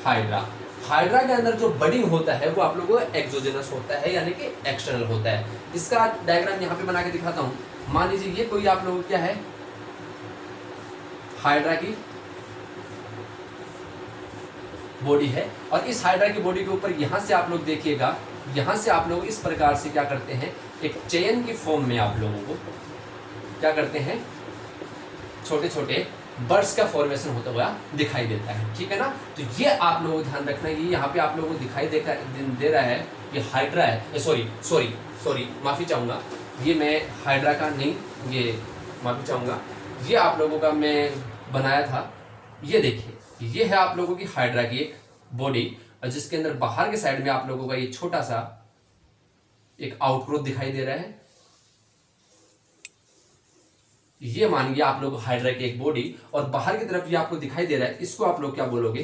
हाइड्रा। हाइड्रा के अंदर जो बडिंग होता है वो आप लोगों को एक्सोजेनस होता है, यानी कि एक्सटर्नल होता है। इसका डायग्राम यहाँ पे बना के दिखाता हूँ। मान लीजिए ये कोई आप लोगों क्या है, हाइड्रा की बॉडी है, और इस हाइड्रा की बॉडी के ऊपर यहाँ से आप लोग देखिएगा, यहाँ से आप लोग इस प्रकार से क्या करते हैं, एक चेन की फॉर्म में आप लोगों को क्या करते हैं, छोटे छोटे बर्ड्स का फॉर्मेशन होता हुआ दिखाई देता है, ठीक है ना। तो ये आप लोगों को ध्यान रखना है, ये यहाँ पे आप लोगों को दिखाई दे रहा है, ये हाइड्रा है, सॉरी माफ़ी चाहूँगा, ये मैं हाइड्रा का नहीं, ये माफ़ी चाहूँगा, ये आप लोगों का मैं बनाया था। ये देखिए, ये है आप लोगों की हाइड्रा की एक बॉडी, और जिसके अंदर बाहर के साइड में आप लोगों का ये छोटा सा एक आउटग्रोथ दिखाई दे रहा है। ये मानिए आप लोग हाइड्रा की एक बॉडी, और बाहर की तरफ ये आपको दिखाई दे रहा है, इसको आप लोग क्या बोलोगे,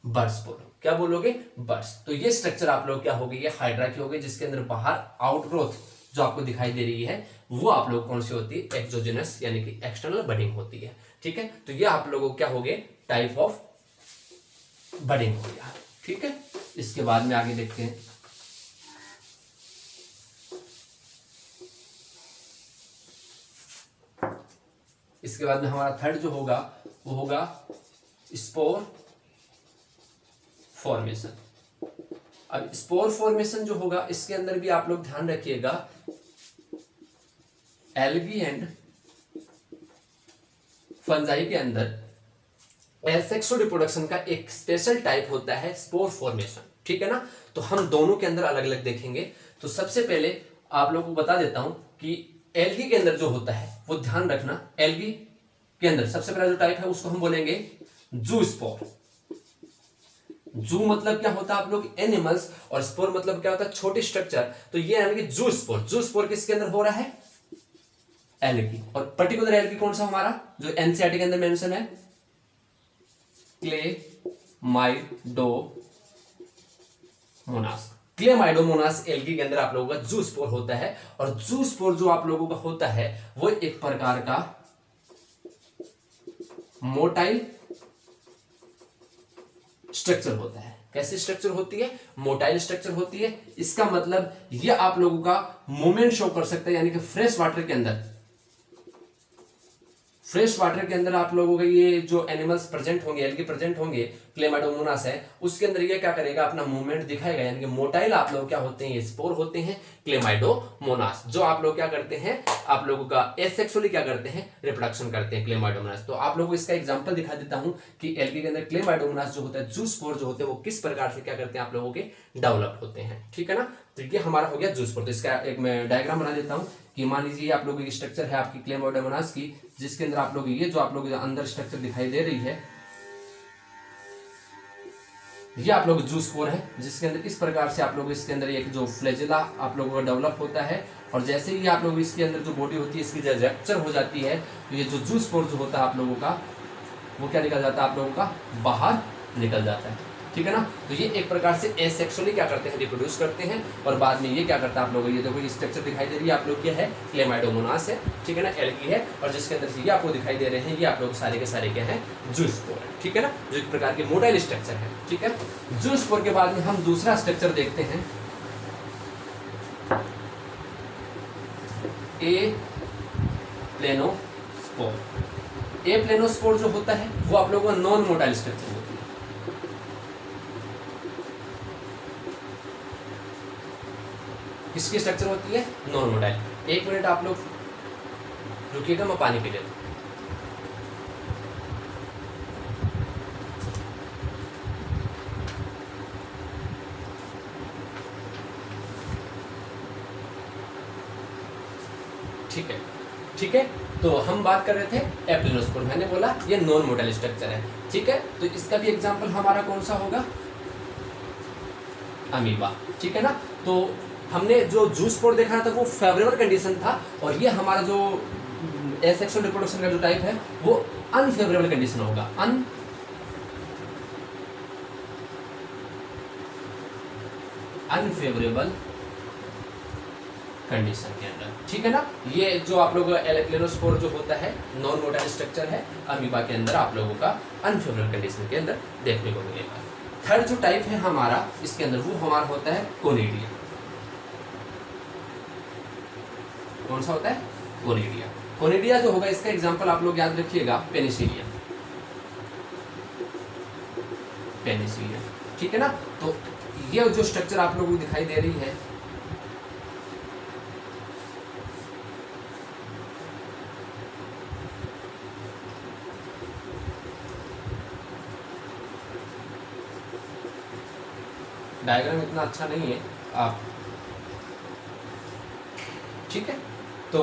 बर्ड्स बोलो, क्या बोलोगे, बर्ड्स। तो ये स्ट्रक्चर आप लोग क्या हो गई, ये हाइड्रा की हो गई, जिसके अंदर बाहर आउटग्रोथ जो आपको दिखाई दे रही है वो आप लोग कौन सी होती है, एक्सोजेनस यानी कि एक्सटर्नल बडिंग होती है, ठीक है। तो ये आप लोगों को क्या हो गए, टाइप ऑफ बडिंग हो गया, ठीक है। इसके बाद में आगे देखते हैं, इसके बाद में हमारा थर्ड जो होगा वो होगा स्पोर फॉर्मेशन। अब स्पोर फॉर्मेशन जो होगा इसके अंदर भी आप लोग ध्यान रखिएगा, एल्गी एंड फंजाई के अंदर एसेक्सुअल रिप्रोडक्शन का एक स्पेशल टाइप होता है स्पोर फॉर्मेशन, ठीक है ना। तो हम दोनों के अंदर अलग अलग देखेंगे। तो सबसे पहले आप लोगों को बता देता हूं कि एल्गी के अंदर जो होता है वो ध्यान रखना, एल्गी के अंदर सबसे पहला जो टाइप है उसको हम बोलेंगे जू स्पोर। जू मतलब क्या होता है आप लोग, एनिमल्स, और स्पोर मतलब क्या होता है, छोटे स्ट्रक्चर। तो ये यानी कि जू स्पोर, जू स्पोर किसके अंदर हो रहा है, एल्गी। और पर्टिकुलर एल्गी कौन सा हमारा जो एनसीईआरटी के अंदर मेंशन है, क्लेमाइडोमोनास। क्लेमाइडोमोनास एल्गी के अंदर आप लोगों का जू स्पोर होता है। और जू स्पोर जो आप लोगों का होता है वो एक प्रकार का मोटाइल स्ट्रक्चर होता है। कैसी स्ट्रक्चर होती है, मोटाइल स्ट्रक्चर होती है। इसका मतलब ये आप लोगों का मूवमेंट शो कर सकता है, यानी कि फ्रेश वाटर के अंदर, फ्रेश वाटर के अंदर आप लोगों के ये जो एनिमल्स प्रेजेंट होंगे, एल्गी प्रेजेंट होंगे, क्लेमाइडोमोनास है, उसके अंदर ये क्या करेगा, अपना मूवमेंट दिखाएगा। यानी कि मोटाइल आप लोग क्या होते हैं, ये स्पोर होते हैं क्लेमाइडोमोनास, जो आप लोग क्या करते हैं, आप लोगों का एसेक्सुअली क्या करते हैं, रिप्रोडक्शन करते हैं क्लेमाइडोमोनास। तो आप लोगों को इसका एग्जांपल दिखा देता हूं कि एल्गी के अंदर क्लेमाइडोमोनास जो होता है, जू स्पोर जो होते हैं, वो किस प्रकार से क्या करते हैं, आप लोगों के डेवलप होते हैं, ठीक है ना। तो ये हमारा हो गया जू स्पोर। तो इसका एक मैं डायग्राम बना देता हूं कि मान लीजिए आप लोगों की स्ट्रक्चर है आपकी क्लेमाइडोमोनास की, जिसके अंदर आप लोग ये जो आप लोग अंदर स्ट्रक्चर दिखाई दे रही है, ये आप लोग जू स्पोर है, जिसके अंदर इस प्रकार से आप लोग इसके अंदर एक जो फ्लैजेला आप लोगों का डेवलप होता है। और जैसे ही आप लोग इसके अंदर जो बॉडी होती है इसकी जब रप्चर हो जाती है, तो ये जो जू स्पोर जो होता है आप लोगों का वो क्या निकल जाता है, आप लोगों का बाहर निकल जाता है, ठीक है ना। तो ये एक प्रकार से एसेक्सुअली क्या करते हैं, रिप्रोड्यूस करते हैं। और बाद में ये क्या करता है, आप लोगों को ये देखो स्ट्रक्चर दिखाई दे रही है आप लोग, क्या है, क्लेमाइडोमोनास है, ठीक है ना, एल्गी है। और जिसके अंदर से ये आपको दिखाई दे रहे हैं, ये आप लोग सारे के सारे क्या है, जू स्पोर है, ठीक है ना, जो एक प्रकार के मोटाइल स्ट्रक्चर है, ठीक है। जू स्पोर के बाद में हम दूसरा स्ट्रक्चर देखते हैं, ए प्लेनोस्पोर। ए प्लेनोस्पोर जो होता है वो आप लोगों का नॉन मोटाइल स्ट्रक्चर होता है। किसकी स्ट्रक्चर होती है, नॉन मोटाइल। एक मिनट आप लोग रुकिएगा, मैं पानी पी लेता हूं। ठीक है, ठीक है। तो हम बात कर रहे थे एप्लिनोस्पोर, मैंने बोला ये नॉन मोटाइल स्ट्रक्चर है, ठीक है। तो इसका भी एग्जांपल हमारा कौन सा होगा, अमीबा, ठीक है ना। तो हमने जो जू स्पोर देखा था वो फेवरेबल कंडीशन था, और ये हमारा जो एसेक्सुअल रिप्रोडक्शन का जो टाइप है वो अनफेवरेबल कंडीशन होगा, अनफेवरेबल कंडीशन के अंदर, ठीक है ना। ये जो आप लोगों का एप्लिनोस्पोर जो होता है नॉन मोटाइल स्ट्रक्चर है, अमीबा के अंदर आप लोगों का अनफेवरेबल कंडीशन के अंदर देखने को मिलेगा। थर्ड जो टाइप है हमारा इसके अंदर वो हमारा होता है कोनिडिया। कौन सा होता है, कोनिडिया। कोनिडिया जो होगा इसका एग्जांपल आप लोग याद रखिएगा, पेनिसिलियम, पेनिसिलियम, ठीक है ना। तो ये जो स्ट्रक्चर आप लोगों को दिखाई दे रही है, डायग्राम इतना अच्छा नहीं है आप, ठीक है। तो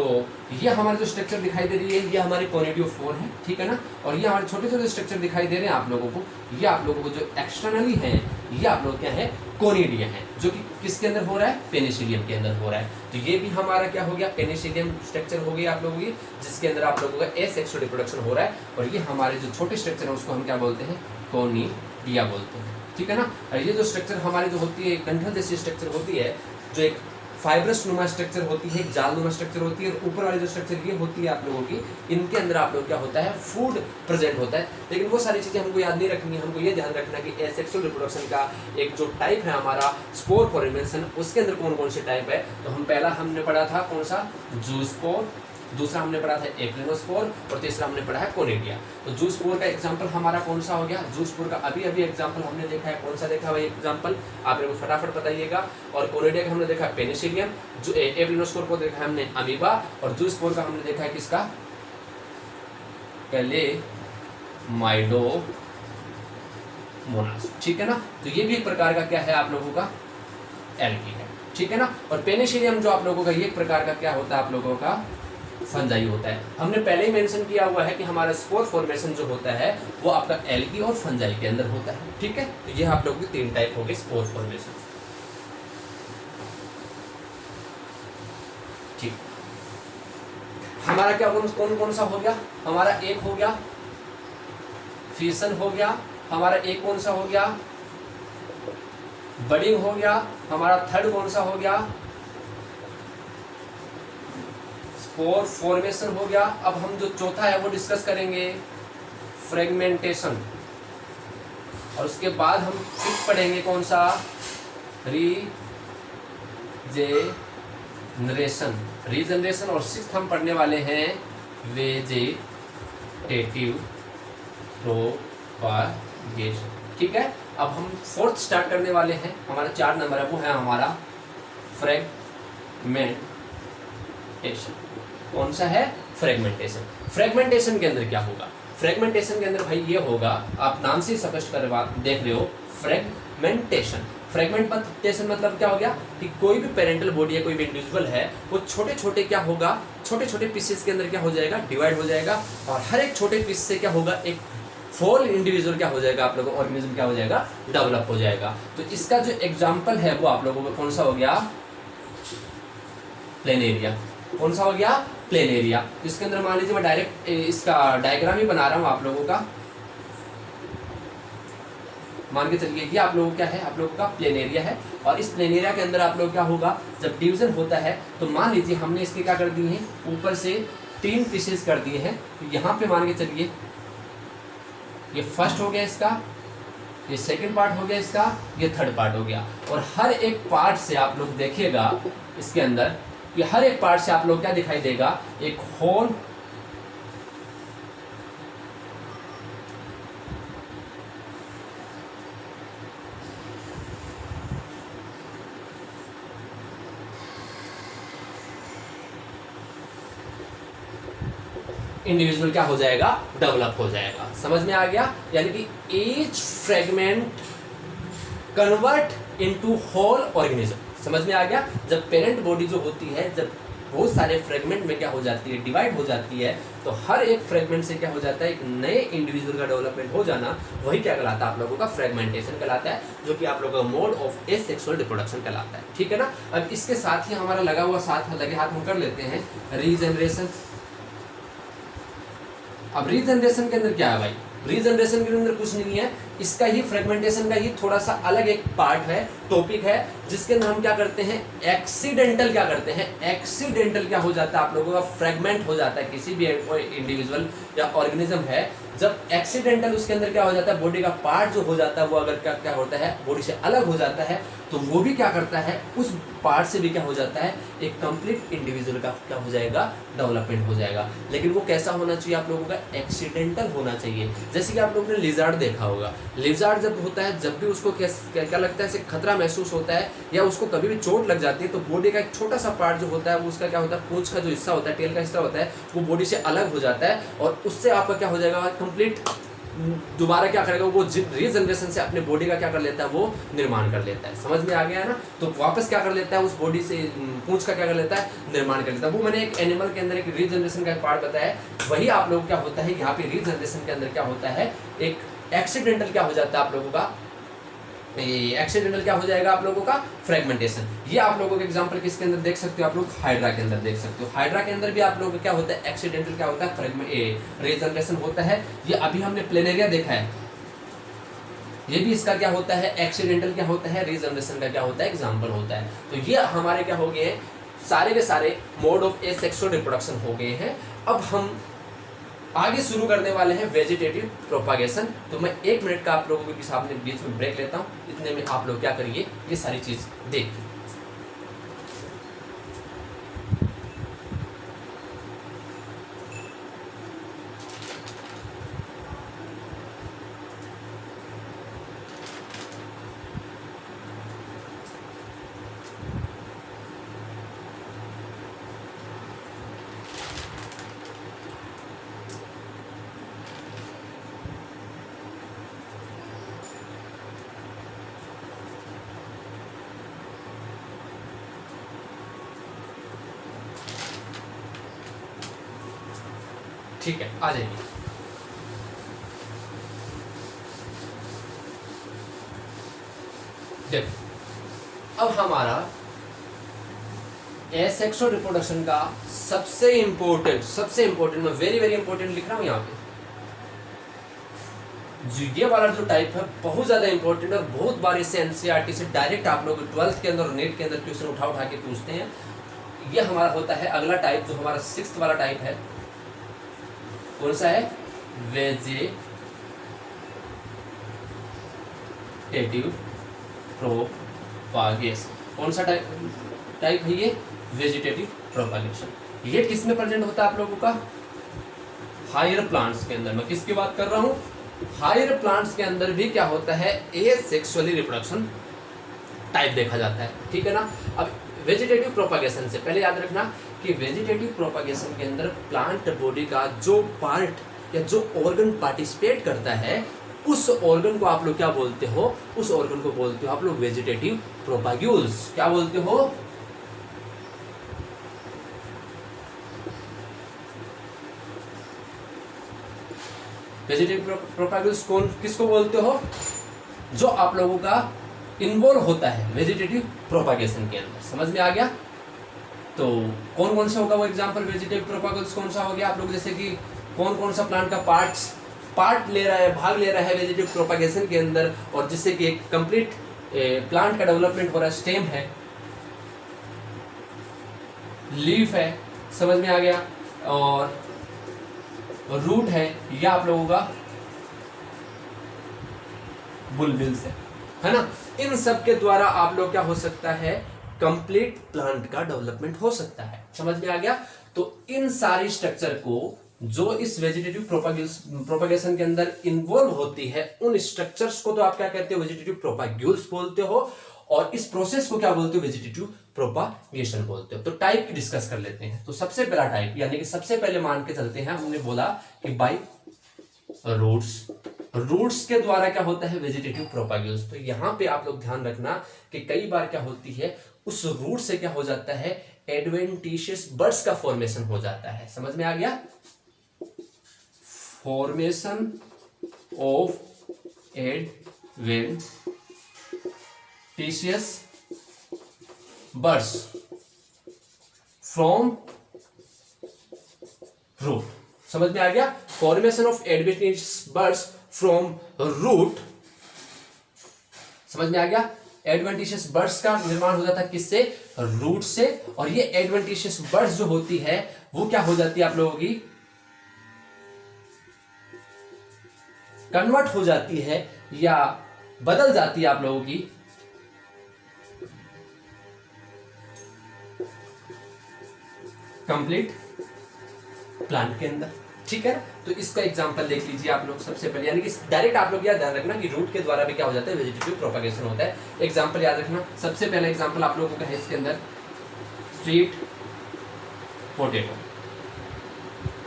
ये हमारे जो स्ट्रक्चर दिखाई दे रही है ये हमारी कोनिडियो 4 है, ठीक है ना। और ये हमारे छोटे छोटे स्ट्रक्चर दिखाई दे रहे हैं आप लोगों को, ये आप लोगों को जो एक्सटर्नली हैं ये आप लोग क्या है, कोनिडिया है, जो कि किसके अंदर हो रहा है, पेनिसिलियम के अंदर हो रहा है। तो ये भी हमारा क्या हो गया, पेनिसिलियम स्ट्रक्चर हो गया आप लोगों की, जिसके अंदर आप लोगों का एसेक्सुअल रिप्रोडक्शन हो रहा है। और ये हमारे जो छोटे स्ट्रक्चर है उसको हम क्या बोलते हैं, कोनिडिया बोलते हैं, ठीक है ना। और ये जो स्ट्रक्चर हमारी जो होती है डंठल जैसी स्ट्रक्चर होती है, जो एक फाइब्रस नुमा स्ट्रक्चर होती है, एक जाल नुमा स्ट्रक्चर होती है, और ऊपर वाली जो स्ट्रक्चर ये होती है आप लोगों की, इनके अंदर आप लोग क्या होता है, फूड प्रेजेंट होता है। लेकिन वो सारी चीज़ें हमको याद नहीं रखनी है, हमको ये ध्यान रखना कि एसेक्सुअल रिप्रोडक्शन का एक जो टाइप है हमारा स्पोर फॉर्मेशन, उसके अंदर कौन कौन से टाइप है। तो हम पहला हमने पढ़ा था कौन सा, जूस्पोर, दूसरा हमने पढ़ा था एप्लिनोस्पोर, और तीसरा हमने पढ़ा है कोनिडिया। तो जूस्पोर का एग्जांपल हमारा कौन सा हो गया, जूस्पोर का अभी अभी एग्जांपल हमने देखा है, कौन सा देखा भाई एग्जांपल, आप मेरे को फटाफट बताइएगा। और कोनिडिया का हमने देखा पेनिसिलियम, जो एप्लिनोस्पोर को देखा हमने अमीबा, और जूस्पोर का हमने देखा है किसका, कैलेमाइडोमोनास, ठीक है ना। तो ये भी एक प्रकार का क्या है आप लोगों का, एल्गी है, ठीक है ना। और पेनिसिलियम जो आप लोगों का ये एक प्रकार का क्या होता है आप लोगों का, फंजाई होता है। हमने पहले ही मेंशन किया हुआ है कि हमारा स्पोर फॉर्मेशन जो होता है वो आपका एल्गी और फंजाई के अंदर होता है, ठीक है। तो ये आप लोगों की 3 टाइप हो गए स्पोर फॉर्मेशन, ठीक। हमारा क्या कौन कौन सा हो गया, हमारा एक हो गया फिशन हो गया, हमारा एक कौन सा हो गया, बडिंग हो गया, हमारा थर्ड कौन सा हो गया, स्पोर फॉर्मेशन हो गया। अब हम जो चौथा है वो डिस्कस करेंगे, फ्रेगमेंटेशन, और उसके बाद हम फिफ्थ पढ़ेंगे कौन सा, रीजनरेशन, और सिक्स्थ हम पढ़ने वाले हैं वेजिटेटिव प्रोपागेशन, ठीक है। अब हम फोर्थ स्टार्ट करने वाले हैं, हमारा 4 नंबर है, वो है हमारा फ्रेगमेंटेशन। कौन सा है, फ्रेगमेंटेशन। फ्रेगमेंटेशन के अंदर क्या होगा, फ्रेगमेंटेशन के अंदर भाई ये होगा, आप नाम से स्पष्ट करवा देख रहे हो, फ्रेगमेंटेशन। फ्रेगमेंटेशन मतलब क्या हो गया कि कोई भी पेरेंटल बॉडी है, कोई भी इंडिविजुअल है, वो छोटे छोटे क्या होगा, छोटे छोटे पीसेस के अंदर क्या हो जाएगा, डिवाइड हो जाएगा, और हर एक छोटे पीस से क्या होगा, एक फुल इंडिविजुअल क्या हो जाएगा आप लोगों को, ऑर्गेनिज्म क्या हो जाएगा, डेवलप हो जाएगा। तो इसका जो एग्जाम्पल है वो आप लोगों को कौन सा हो गया, प्लेनेरिया। कौन सा हो गया, प्लेनेरिया। इसके अंदर मान लीजिए मैं डायरेक्ट इसका डायग्राम ही बना रहा हूँ आप लोगों का, मान के चलिए ये आप लोगों क्या है, आप लोगों का प्लेनेरिया है। और इस प्लेनेरिया के अंदर आप लोग क्या होगा, जब डिवीजन होता है तो मान लीजिए हमने इसके क्या कर दिए हैं, ऊपर से 3 पीसेस कर दिए हैं। तो यहाँ पे मान के चलिए ये फर्स्ट हो गया इसका, ये सेकंड पार्ट हो गया इसका, ये थर्ड पार्ट हो गया। और हर एक पार्ट से आप लोग देखिएगा इसके अंदर, ये हर एक पार्ट से आप लोग क्या दिखाई देगा, एक होल इंडिविजुअल क्या हो जाएगा, डेवलप हो जाएगा। समझ में आ गया, यानी कि each fragment convert into whole organism. समझ में आ गया, जब पेरेंट बॉडी जो होती है, जब बहुत सारे फ्रेगमेंट में क्या हो जाती है, डिवाइड हो जाती है, तो हर एक फ्रेगमेंट से क्या हो जाता है, एक नए इंडिविजुअल का डेवलपमेंट हो जाना, वही क्या कहलाता है आप लोगों का, फ्रेगमेंटेशन कहलाता है, जो कि आप लोगों का मोड ऑफ एसेक्सुअल रिप्रोडक्शन कहलाता है, ठीक है ना। अब इसके साथ ही हमारा लगा हुआ साथ लगे हाथ हम कर लेते हैं रीजनरेशन। अब रीजनरेशन के अंदर क्या है भाई, रीजनरेशन के अंदर कुछ नहीं है, इसका ही फ्रेगमेंटेशन का ही थोड़ा सा अलग एक पार्ट है, टॉपिक है, जिसके अंदर हम क्या करते हैं, एक्सीडेंटल क्या करते हैं, एक्सीडेंटल क्या हो जाता है आप लोगों का, फ्रेगमेंट हो जाता है किसी भी इंडिविजुअल या ऑर्गेनिज्म है, जब एक्सीडेंटल उसके अंदर क्या हो जाता है, बॉडी का पार्ट जो हो जाता है वो अगर क्या होता है, बॉडी से अलग हो जाता है, तो वो भी क्या करता है, उस पार्ट से भी क्या हो जाता है, एक कंप्लीट इंडिविजुअल का क्या हो जाएगा, डेवलपमेंट हो जाएगा। लेकिन वो कैसा होना चाहिए आप लोगों का, एक्सीडेंटल होना चाहिए। जैसे कि आप लोगों ने लिजार्ड देखा होगा, लिजार्ड जब होता है, जब भी उसको क्या लगता है, खतरा महसूस होता है या उसको कभी भी चोट लग जाती है, तो बॉडी का एक छोटा सा पार्ट जो होता है वो उसका क्या होता है, पूंछ का जो हिस्सा होता है, टेल का हिस्सा होता है, वो बॉडी से अलग हो जाता है, और उससे आपका क्या हो जाएगा, कंप्लीट दोबारा क्या करेगा, वो रीजनरेशन से अपने बॉडी का क्या कर लेता है, वो निर्माण कर लेता है। समझ में आ गया है ना। तो वापस क्या कर लेता है, उस बॉडी से पूंछ का क्या कर लेता है, निर्माण कर लेता है। वो मैंने एक एनिमल के अंदर एक रीजनरेशन का एक पार्ट बताया, वही आप लोग क्या होता है यहाँ पे रीजनरेशन के अंदर क्या होता है, एक एक्सीडेंटल क्या हो जाता है आप लोगों का, एक्सीडेंटल क्या हो जाएगा आप लोगों का, फ्रेगमेंटेशन। ये आप लोगों के एग्जांपल किसके अंदर देख सकते हो, आप लोग हाइड्रा के अंदर देख सकते हो। हाइड्रा के अंदर भी आप लोगों का क्या होता है, एक्सीडेंटल क्या होता है, रीजनरेशन होता है। ये अभी हमने प्लेनेरिया देखा है, ये भी इसका क्या होता है, एक्सीडेंटल क्या होता है, रीजनरेशन का क्या होता है, एग्जाम्पल होता है। तो ये हमारे क्या हो गए, सारे के सारे मोड ऑफ एसेक्सुअल रिप्रोडक्शन हो गए हैं। अब हम आगे शुरू करने वाले हैं वेजिटेटिव प्रोपागेशन। तो मैं 1 मिनट का आप लोगों के सामने बीच में ब्रेक लेता हूँ, इतने में आप लोग क्या करिए, ये सारी चीज देखिए। ठीक है, आ जाइए। देखो, अब हमारा एसेक्सुअल रिप्रोडक्शन का सबसे इंपॉर्टेंट मैं वेरी वेरी इंपॉर्टेंट लिख रहा हूं यहाँ पे, ये वाला जो टाइप है बहुत ज्यादा इंपॉर्टेंट और बहुत बार इससे एनसीईआरटी से डायरेक्ट आप लोग 12th के अंदर और नेट के अंदर क्वेश्चन उठा के पूछते हैं। ये हमारा होता है अगला टाइप, जो हमारा 6th वाला टाइप है। कौन सा है, वेजिटेटिव प्रोपागेशन। कौन सा टाइप है ये, वेजिटेटिव प्रोपागेशन। ये किस में प्रेजेंट होता है आप लोगों का, हायर प्लांट्स के अंदर। मैं किसकी बात कर रहा हूँ, हायर प्लांट्स के अंदर भी क्या होता है, एसेक्सुअली रिप्रोडक्शन टाइप देखा जाता है। ठीक है ना। अब वेजिटेटिव प्रोपागेशन से पहले याद रखना कि वेजिटेटिव प्रोपागेशन के अंदर प्लांट बॉडी का जो पार्ट या जो ऑर्गन पार्टिसिपेट करता है, उस ऑर्गन को आप लोग क्या बोलते हो, उस ऑर्गन को बोलते हो आप लोग वेजिटेटिव प्रोपाग्यूल्स। क्या बोलते हो, वेजिटेटिव प्रोपाग्यूल्स। कौन किसको बोलते हो, जो आप लोगों का इन्वॉल्व होता है वेजिटेटिव प्रोपागेशन के अंदर। समझ में आ गया। तो कौन कौन सा होगा वो एग्जांपल, वेजिटेटिव प्रोपागेशन कौन सा हो गया आप लोग, जैसे कि कौन कौन सा प्लांट का पार्ट ले रहा है, भाग ले रहा है वेजिटेटिव प्रोपागेशन के अंदर, और जिससे कि एक कंप्लीट प्लांट का डेवलपमेंट हो रहा है। स्टेम है, लीफ है, समझ में आ गया, और रूट है, या आप लोगों का बुलबिल्स है ना। इन सब के द्वारा आप लोग क्या हो सकता है, कंप्लीट प्लांट का डेवलपमेंट हो सकता है। समझ में आ गया। तो इन सारी स्ट्रक्चर को जो इस वेजिटेटिव प्रोपागेशन के अंदर इन्वॉल्व होती है, उन स्ट्रक्चर्स को तो आप क्या कहते हो, वेजिटेटिव प्रोपाग्यूल्स बोलते हो, और इस प्रोसेस को क्या बोलते हो, वेजिटेटिव प्रोपागेशन बोलते हो। तो टाइप की डिस्कस कर लेते हैं। तो सबसे पहला टाइप, यानी कि सबसे पहले मान के चलते हैं, हमने बोला कि बाय रूट्स के द्वारा क्या होता है, वेजिटेटिव प्रोपाग्यूल्स। तो यहां पे आप लोग ध्यान रखना कि कई बार क्या होती है, उस रूट से क्या हो जाता है, एडवेंटिशियस बड्स का फॉर्मेशन हो जाता है। समझ में आ गया, formation of adventitious buds from root. समझ में आ गया, formation of adventitious buds from root. समझ में आ गया, एडवेंटिशियस बड्स का निर्माण हो जाता है किससे, रूट से। और ये एडवेंटिशियस बड्स जो होती है वो क्या हो जाती है आप लोगों की, कन्वर्ट हो जाती है या बदल जाती है आप लोगों की कंप्लीट प्लांट के अंदर। ठीक है, तो इसका एग्जांपल देख लीजिए आप लोग सबसे पहले, यानी कि डायरेक्ट आप लोग याद ध्यान रखना कि रूट के द्वारा भी क्या हो जाता है, वेजिटेटिव प्रोपागेशन होता है। एग्जांपल याद रखना, सबसे पहला एग्जांपल आप लोगों का है इसके अंदर स्वीट पोटैटो।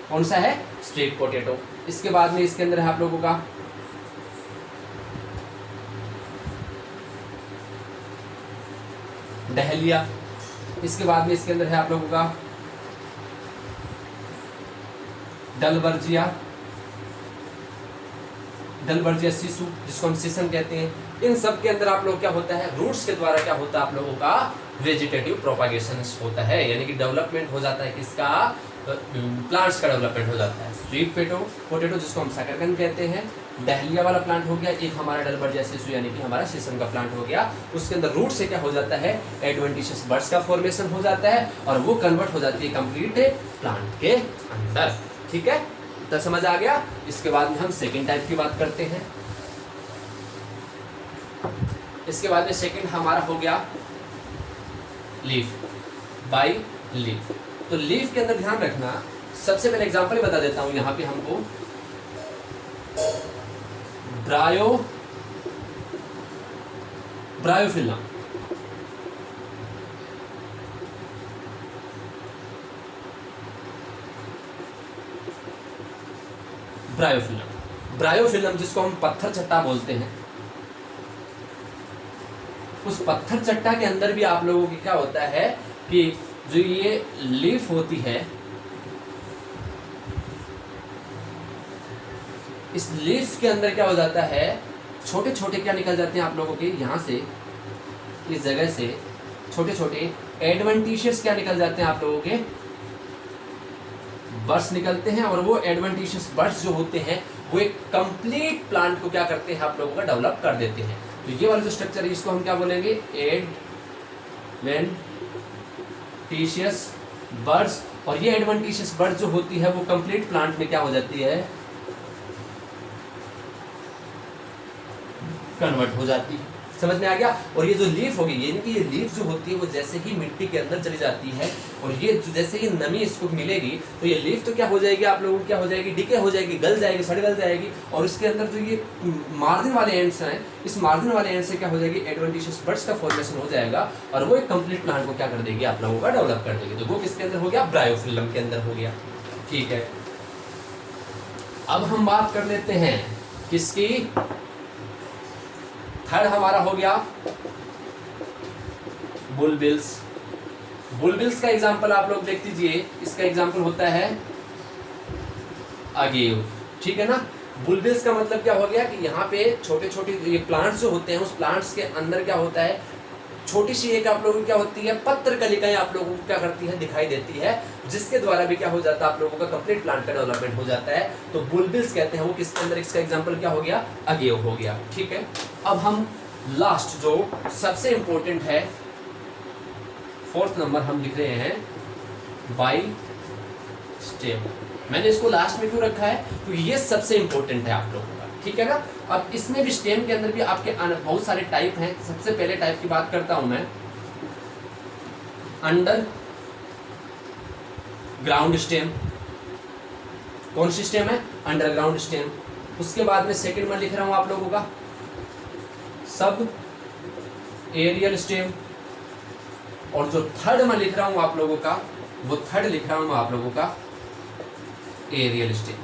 कौन सा है, स्वीट पोटैटो। इसके बाद में इसके अंदर है आप लोगों का डहलिया। इसके बाद में इसके अंदर है आप लोगों का डलबर्जिया, डलबर्जिया शिशु, जिसको हम सीसन कहते हैं। इन सब के अंदर आप लोग क्या होता है, रूट्स के द्वारा क्या होता है आप लोगों का वेजिटेटिव प्रोपागेशन होता है, यानी कि डेवलपमेंट हो जाता है किसका, प्लांट्स का डेवलपमेंट हो जाता है। स्वीट पोटैटो जिसको हम शकरकंद कहते हैं, डहलिया वाला प्लांट हो गया, एक हमारा डलबर्जिया शिशु यानी कि हमारा सीसन का प्लांट हो गया। उसके अंदर रूट से क्या हो जाता है, एडवेंटिशियस बड्स का फॉर्मेशन हो जाता है और वो कन्वर्ट हो जाती है कंप्लीट प्लांट के अंदर। ठीक है, तो समझ आ गया। इसके बाद में हम सेकेंड टाइप की बात करते हैं। इसके बाद में सेकेंड हमारा हो गया लीफ, बाई लीफ। तो लीफ के अंदर ध्यान रखना, सबसे पहले एग्जांपल बता देता हूं यहाँ पे हमको, ब्रायोफिल्लम, ब्रायोफिल्लम जिसको हम पत्थर चट्टा बोलते हैं, उस पत्थर चट्टा के अंदर भी आप लोगों की क्या होता है कि जो ये लीफ होती है, इस लीफ के अंदर क्या हो जाता है, छोटे छोटे क्या निकल जाते हैं आप लोगों के यहाँ से, इस जगह से छोटे छोटे एडवेंटिशियस क्या निकल जाते हैं आप लोगों के, बड्स निकलते हैं। और वो एडवेंटिशियस बड्स जो होते हैं वो एक कंप्लीट प्लांट को क्या करते हैं आप लोगों का डेवलप कर देते हैं। तो ये वाला जो स्ट्रक्चर है इसको हम क्या बोलेंगे, एडवेंटिशियस बड्स। और ये एडवेंटिशियस बड्स जो होती है वो कंप्लीट प्लांट में क्या हो जाती है, कन्वर्ट हो जाती है। समझ में आ गया। और ये जो लीफ होगी, यानी कि ये लीफ जो होती है वो जैसे ही मिट्टी के अंदर चली जाती है और ये जैसे ही नमी इसको मिलेगी तो ये लीफ तो क्या हो जाएगी आप लोगों को, क्या हो जाएगी, डिके हो जाएगी, गल जाएगी, सड़ जाएगी। और इसके अंदर जो ये मार्जिन वाले एंड्स हैं, इस मार्जिन वाले एंड से क्या हो जाएगी, एडवेंटिशियस बड्स का फॉर्मेशन हो जाएगा और वो एक कंप्लीट प्लांट को क्या कर देगी आप लोगों का डेवलप कर देगी। तो वो किसके अंदर हो गया, ब्रायोफिल्लम के अंदर हो गया। ठीक है, अब हम बात कर लेते हैं किसकी, थर्ड हमारा हो गया बुलबिल्स। बुलबिल्स का एग्जांपल आप लोग देख लीजिए, इसका एग्जांपल होता है अगेव। ठीक है ना। बुलबिल्स का मतलब क्या हो गया कि यहाँ पे छोटे छोटे ये प्लांट्स जो होते हैं, उस प्लांट्स के अंदर क्या होता है, छोटी सी एक आप लोगों को क्या होती है, पत्र कलिकाएं आप लोगों को क्या करती है, दिखाई देती है, जिसके द्वारा भी क्या हो जाता है आप लोगों का कंप्लीट प्लांट का डेवलपमेंट हो जाता है। तो बुलबिल्स कहते हैं वो, किसके अंदर, इसका एग्जांपल क्या हो गया, अगेव हो गया। ठीक है, अब हम लास्ट जो सबसे इंपॉर्टेंट है, फोर्थ नंबर हम लिख रहे हैं बाई स्टेम। मैंने इसको लास्ट में क्यों रखा है, क्योंकि ये सबसे इंपॉर्टेंट है आप लोगों का। ठीक है ना। अब इसमें भी स्टेम के अंदर भी आपके बहुत सारे टाइप हैं। सबसे पहले टाइप की बात करता हूं मैं, अंडर ग्राउंड स्टेम। कौन सी स्टेम है, अंडरग्राउंड स्टेम। उसके बाद में सेकंड में लिख रहा हूं आप लोगों का सब एरियल स्टेम। और जो थर्ड में लिख रहा हूं आप लोगों का, वो थर्ड लिख रहा हूं आप लोगों का एरियल स्टेम।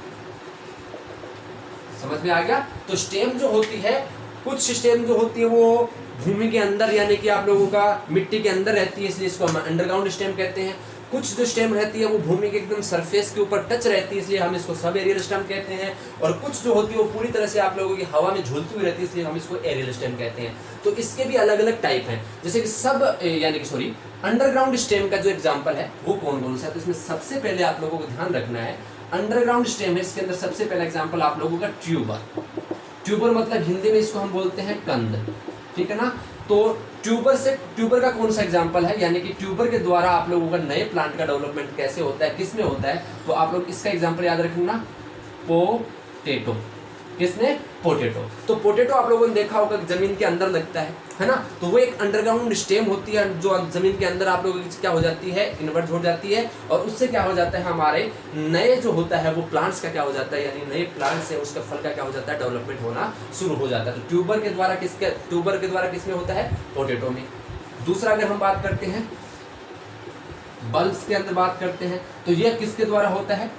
समझ में आ गया। तो स्टेम जो होती है, कुछ स्टेम जो होती है वो भूमि के अंदर यानी कि आप लोगों का मिट्टी के अंदर रहती है, इसलिए इसको हम अंडरग्राउंड स्टेम कहते हैं। कुछ जो स्टेम रहती है वो भूमि के एकदम सरफेस के ऊपर टच रहती है, इसलिए हम इसको सब एरियल स्टेम कहते हैं। और कुछ जो होती है वो पूरी तरह से आप लोगों की हवा में झूलती हुई रहती है, इसलिए हम इसको एरियल स्टेम कहते हैं। तो इसके भी अलग अलग टाइप हैं, जैसे कि सब यानी कि सॉरी अंडरग्राउंड स्टेम का जो एग्जाम्पल है वो कौन कौन सा है। तो इसमें सबसे पहले आप लोगों को ध्यान रखना है, अंडरग्राउंड स्टेम है, इसके अंदर सबसे पहला एग्जाम्पल आप लोगों का ट्यूबर। ट्यूबर मतलब हिंदी में इसको हम बोलते हैं कंद। ठीक है ना। तो ट्यूबर का कौन सा एग्जांपल है, यानी कि ट्यूबर के द्वारा आप लोगों का नए प्लांट का डेवलपमेंट कैसे होता है, किस में होता है, तो आप लोग इसका एग्जांपल याद रखना, पोटैटो। किसने, पोटैटो। तो पोटैटो आप लोगों ने देखा होगा जमीन के अंदर लगता है ना। तो वो एक अंडरग्राउंड स्टेम होती है जो जमीन के अंदर आप लोगों की क्या हो जाती है, इन्वर्ट हो जाती है। और उससे क्या हो जाता है, हमारे नए जो होता है वो प्लांट्स का क्या हो जाता है, यानी नए प्लांट्स से उसका फल का क्या हो जाता है, डेवलपमेंट होना शुरू हो जाता है। तो ट्यूबर के द्वारा किसमें होता है, पोटैटो में। दूसरा अगर हम बात करते हैं बल्ब्स के अंदर बात करते हैं, तो यह किसके द्वारा होता है,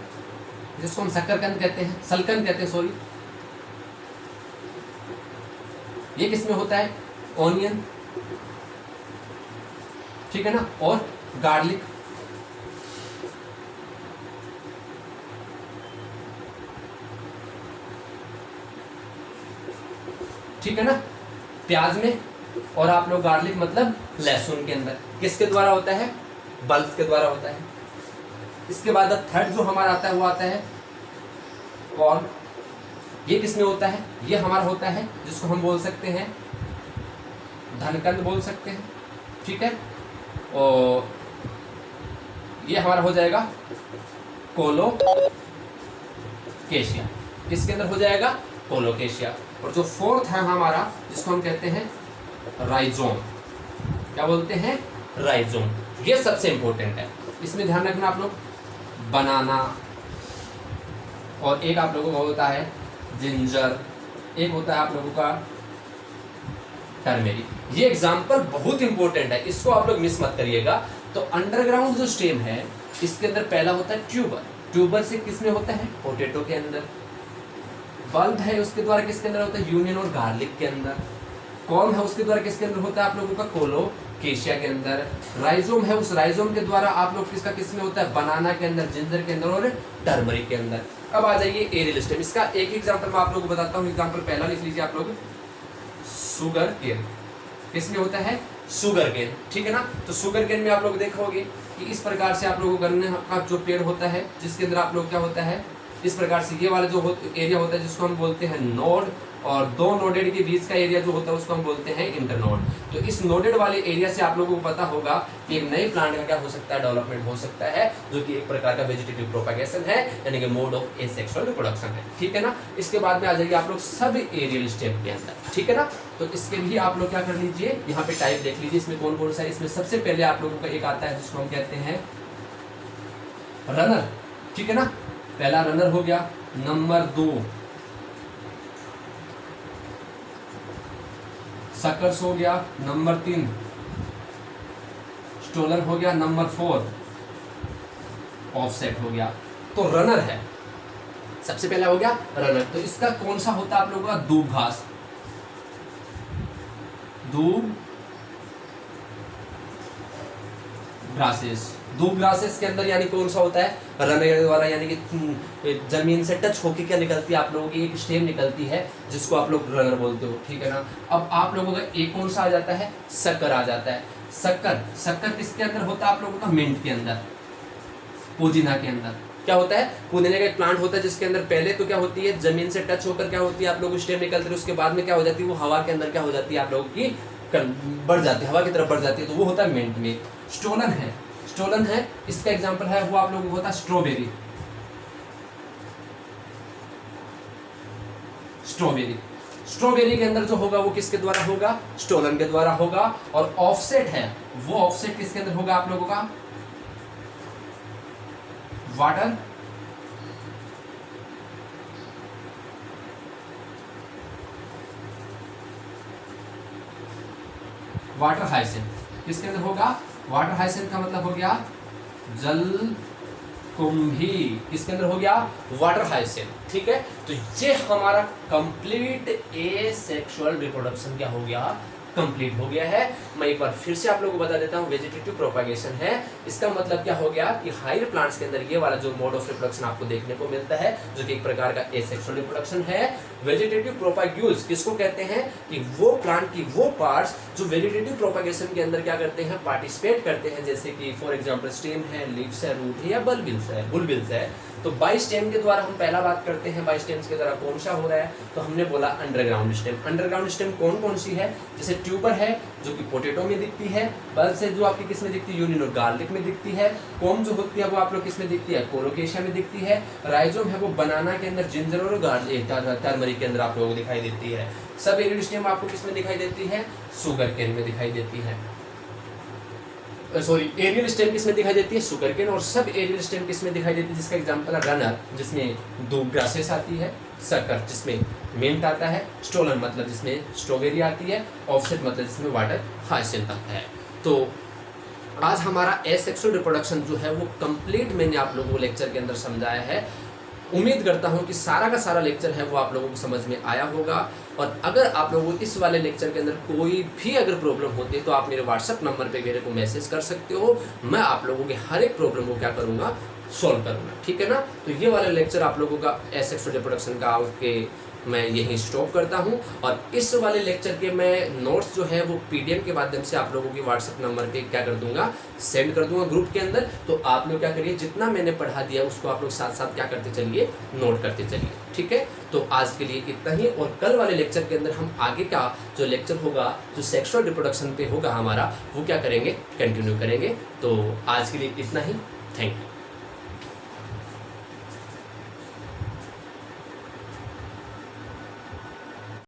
जिसको हम शकरकंद कहते हैं, सलकंद कहते हैं सॉरी। ये किसमें होता है, ऑनियन। ठीक है ना, और गार्लिक, ठीक है ना, प्याज में, और आप लोग गार्लिक मतलब लहसुन के अंदर किसके द्वारा होता है, बल्ब के द्वारा होता है। इसके बाद थर्ड जो हमारा आता है वो आता है कॉर्न। ये किसमें होता है, ये हमारा होता है जिसको हम बोल सकते हैं धनकंद बोल सकते हैं, ठीक है। और ये हमारा हो जाएगा कोलोकेशिया, किसके अंदर हो जाएगा, कोलोकेशिया। और जो फोर्थ है हमारा जिसको हम कहते हैं राइजोम, क्या बोलते हैं, राइजोम। ये सबसे इंपॉर्टेंट है, इसमें ध्यान रखना आप लोग, बनाना, और एक आप लोगों का होता है जिंजर, एक होता है आप लोगों का टर्मेरिक। ये एग्जाम्पल बहुत इंपॉर्टेंट है, इसको आप लोग मिस मत करिएगा। तो अंडरग्राउंड जो स्टेम है इसके अंदर पहला होता है ट्यूबर, ट्यूबर से किसमें होता है, पोटैटो के अंदर। बल्ब है उसके द्वारा किसके अंदर होता है, यूनियन और गार्लिक के अंदर। कॉर्न है उसके द्वारा किसके अंदर होता है, आप लोगों का कोलोकेशिया के अंदर। राइजोम है, उस राइजोम के द्वारा आप लोग किसका किसमें होता है, बनाना के अंदर, जिंजर के अंदर और टर्मरिक के अंदर। अब आ जाइए एरियल स्टेम, इसका एक एग्जांपल मैं आप लोगों को बताता हूँ। एग्जांपल पहला लिख लीजिए आप लोग, शुगर केन, किसमें होता है, शुगर केन, ठीक है ना। तो शुगर केन में आप लोग देखोगे कि इस प्रकार से आप लोगों को गन्ने का जो पेड़ होता है जिसके अंदर आप लोग क्या होता है, इस प्रकार से ये वाला जो एरिया होता है जिसको हम बोलते हैं नोड, और दो नोडेड के बीच का एरिया जो होता है उसको हम बोलते हैं इंटरनोड। तो इस नोडेड वाले एरिया से आप लोगों को पता होगा कि एक नए प्लांट का क्या हो सकता है, डेवलपमेंट हो सकता है, जो कि एक प्रकार का वेजिटेटिव प्रोपेगेशन है, यानी कि मोड ऑफ एसेक्सुअल रिप्रोडक्शन है, ठीक है ना। इसके बाद में आ जाइए आप लोग सब एरियल स्टेप के अंदर, ठीक है ना। तो इसके भी आप लोग क्या कर लीजिए, यहाँ पे टाइप देख लीजिए, इसमें कौन कौन सा है। इसमें सबसे पहले आप लोगों का एक आता है जिसको हम कहते हैं रनर, ठीक है ना, पहला रनर हो गया। नंबर 2 सकर्स हो गया। नंबर 3 स्टोलन हो गया। नंबर 4 ऑफसेट हो गया। तो रनर है, सबसे पहला हो गया रनर। तो इसका कौन सा होता है आप लोगों का, दूब घास, दूब ग्रासेस। दूब ग्रासेस के अंदर यानी कौन सा होता है, रनर के द्वारा, यानी कि जमीन से टच होके क्या निकलती है आप लोगों की, एक स्टेम निकलती है जिसको आप लोग रनर बोलते हो, ठीक है ना। अब आप लोगों का एक कौन सा आ जाता है, शक्कर आ जाता है। शक्कर किसके अंदर होता है आप लोगों का, मिंट के अंदर, पुदीना के अंदर। क्या होता है, पुदीने का एक प्लांट होता है जिसके अंदर पहले तो क्या होती है, जमीन से टच होकर क्या होती है आप लोगों को स्टेम निकलती है, उसके बाद में क्या हो जाती है, वो हवा के अंदर क्या हो जाती है आप लोगों की बढ़ जाती है, हवा की तरफ बढ़ जाती है, तो वो होता है मिंट में। स्टोलन है, इसका एग्जांपल है वो आप लोगों को होता है स्ट्रॉबेरी। स्ट्रॉबेरी के अंदर जो होगा वो किसके द्वारा होगा, स्टोलन के द्वारा होगा। और ऑफसेट है, वो ऑफसेट किसके अंदर होगा आप लोगों का, वाटर हाइसेंथ, किसके अंदर होगा, वाटर हाइसेंथ का मतलब हो गया जल कुंभी, किसके अंदर हो गया, वाटर हाइसेंथ, ठीक है। तो ये हमारा कंप्लीट एसेक्सुअल रिप्रोडक्शन क्या हो गया, कंप्लीट हो गया है। मैं एक बार फिर से आप लोगों को बता देता हूँ, वेजिटेटिव प्रोपेगेशन है, इसका मतलब क्या हो गया कि हायर प्लांट्स के अंदर ये वाला जो मोड ऑफ रिप्रोडक्शन आपको देखने को मिलता है, जो कि एक प्रकार का एसेक्सुअल रिप्रोडक्शन है। वेजिटेटिव प्रोपेग्यूल्स किसको कहते हैं, कि वो प्लांट की वो पार्ट्स जो वेजिटेटिव प्रोपेगेशन के अंदर क्या करते हैं, पार्टिसिपेट करते हैं, जैसे कि फॉर एग्जाम्पल स्टेम है, लीव्स है, रूट है, या बुलबिल्स है। तो बाई स्टेम के द्वारा हम पहला बात करते हैं, बाई स्टेम्स के द्वारा कौन सा हो रहा है, तो हमने बोला अंडरग्राउंड स्टेम। अंडरग्राउंड स्टेम कौन कौन सी है, जैसे ट्यूबर है जो कि पोटैटो में दिखती है, बल्ब से जो आपकी किस में दिखती है, यूनियन और गार्लिक में दिखती है। कॉम जो होती है वो आप लोग किस में दिखती है, कोलोकेशिया में दिखती है। राइजोम है वो बनाना के अंदर, जिंजर और टर्मरिक के अंदर आप लोगों को दिखाई देती है। सब एरियल स्टेम आपको किस में दिखाई देती है, शुगर केन में दिखाई देती है। सॉरी, एरियल स्टेम किसमें दिखाई देती है, शुगर केन। और सब एरियल स्टेम किसमें दिखाई देती है, जिसका एग्जांपल है रनर, जिसमें दूब ग्रासेस आती है, शक्कर जिसमें मिंट आता है, स्टोलन मतलब जिसमें स्ट्रॉबेरी आती है, ऑफसेट मतलब जिसमें वाटर हाइसेंथ आता है। तो आज हमारा एसेक्सुअल रिप्रोडक्शन जो है वो कंप्लीट मैंने आप लोगों को लेक्चर के अंदर समझाया है। उम्मीद करता हूँ कि सारा का सारा लेक्चर है वो आप लोगों को समझ में आया होगा। और अगर आप लोगों को इस वाले लेक्चर के अंदर कोई भी अगर प्रॉब्लम होती है तो आप मेरे व्हाट्सएप नंबर पे मेरे को मैसेज कर सकते हो। मैं आप लोगों के हर एक प्रॉब्लम को क्या करूँगा, सॉल्व करूँगा, ठीक है ना। तो ये वाला लेक्चर आप लोगों का एसेक्सुअल रिप्रोडक्शन का उसके मैं यहीं स्टॉप करता हूं। और इस वाले लेक्चर के मैं नोट्स जो है वो पीडीएफ के माध्यम से आप लोगों के व्हाट्सएप नंबर पे क्या कर दूंगा, सेंड कर दूंगा ग्रुप के अंदर। तो आप लोग क्या करिए, जितना मैंने पढ़ा दिया उसको आप लोग साथ साथ क्या करते चलिए, नोट करते चलिए, ठीक है। तो आज के लिए इतना ही, और कल वाले लेक्चर के अंदर हम आगे का जो लेक्चर होगा, जो सेक्सुअल रिप्रोडक्शन पे होगा हमारा, वो क्या करेंगे, कंटिन्यू करेंगे। तो आज के लिए इतना ही, थैंक यू।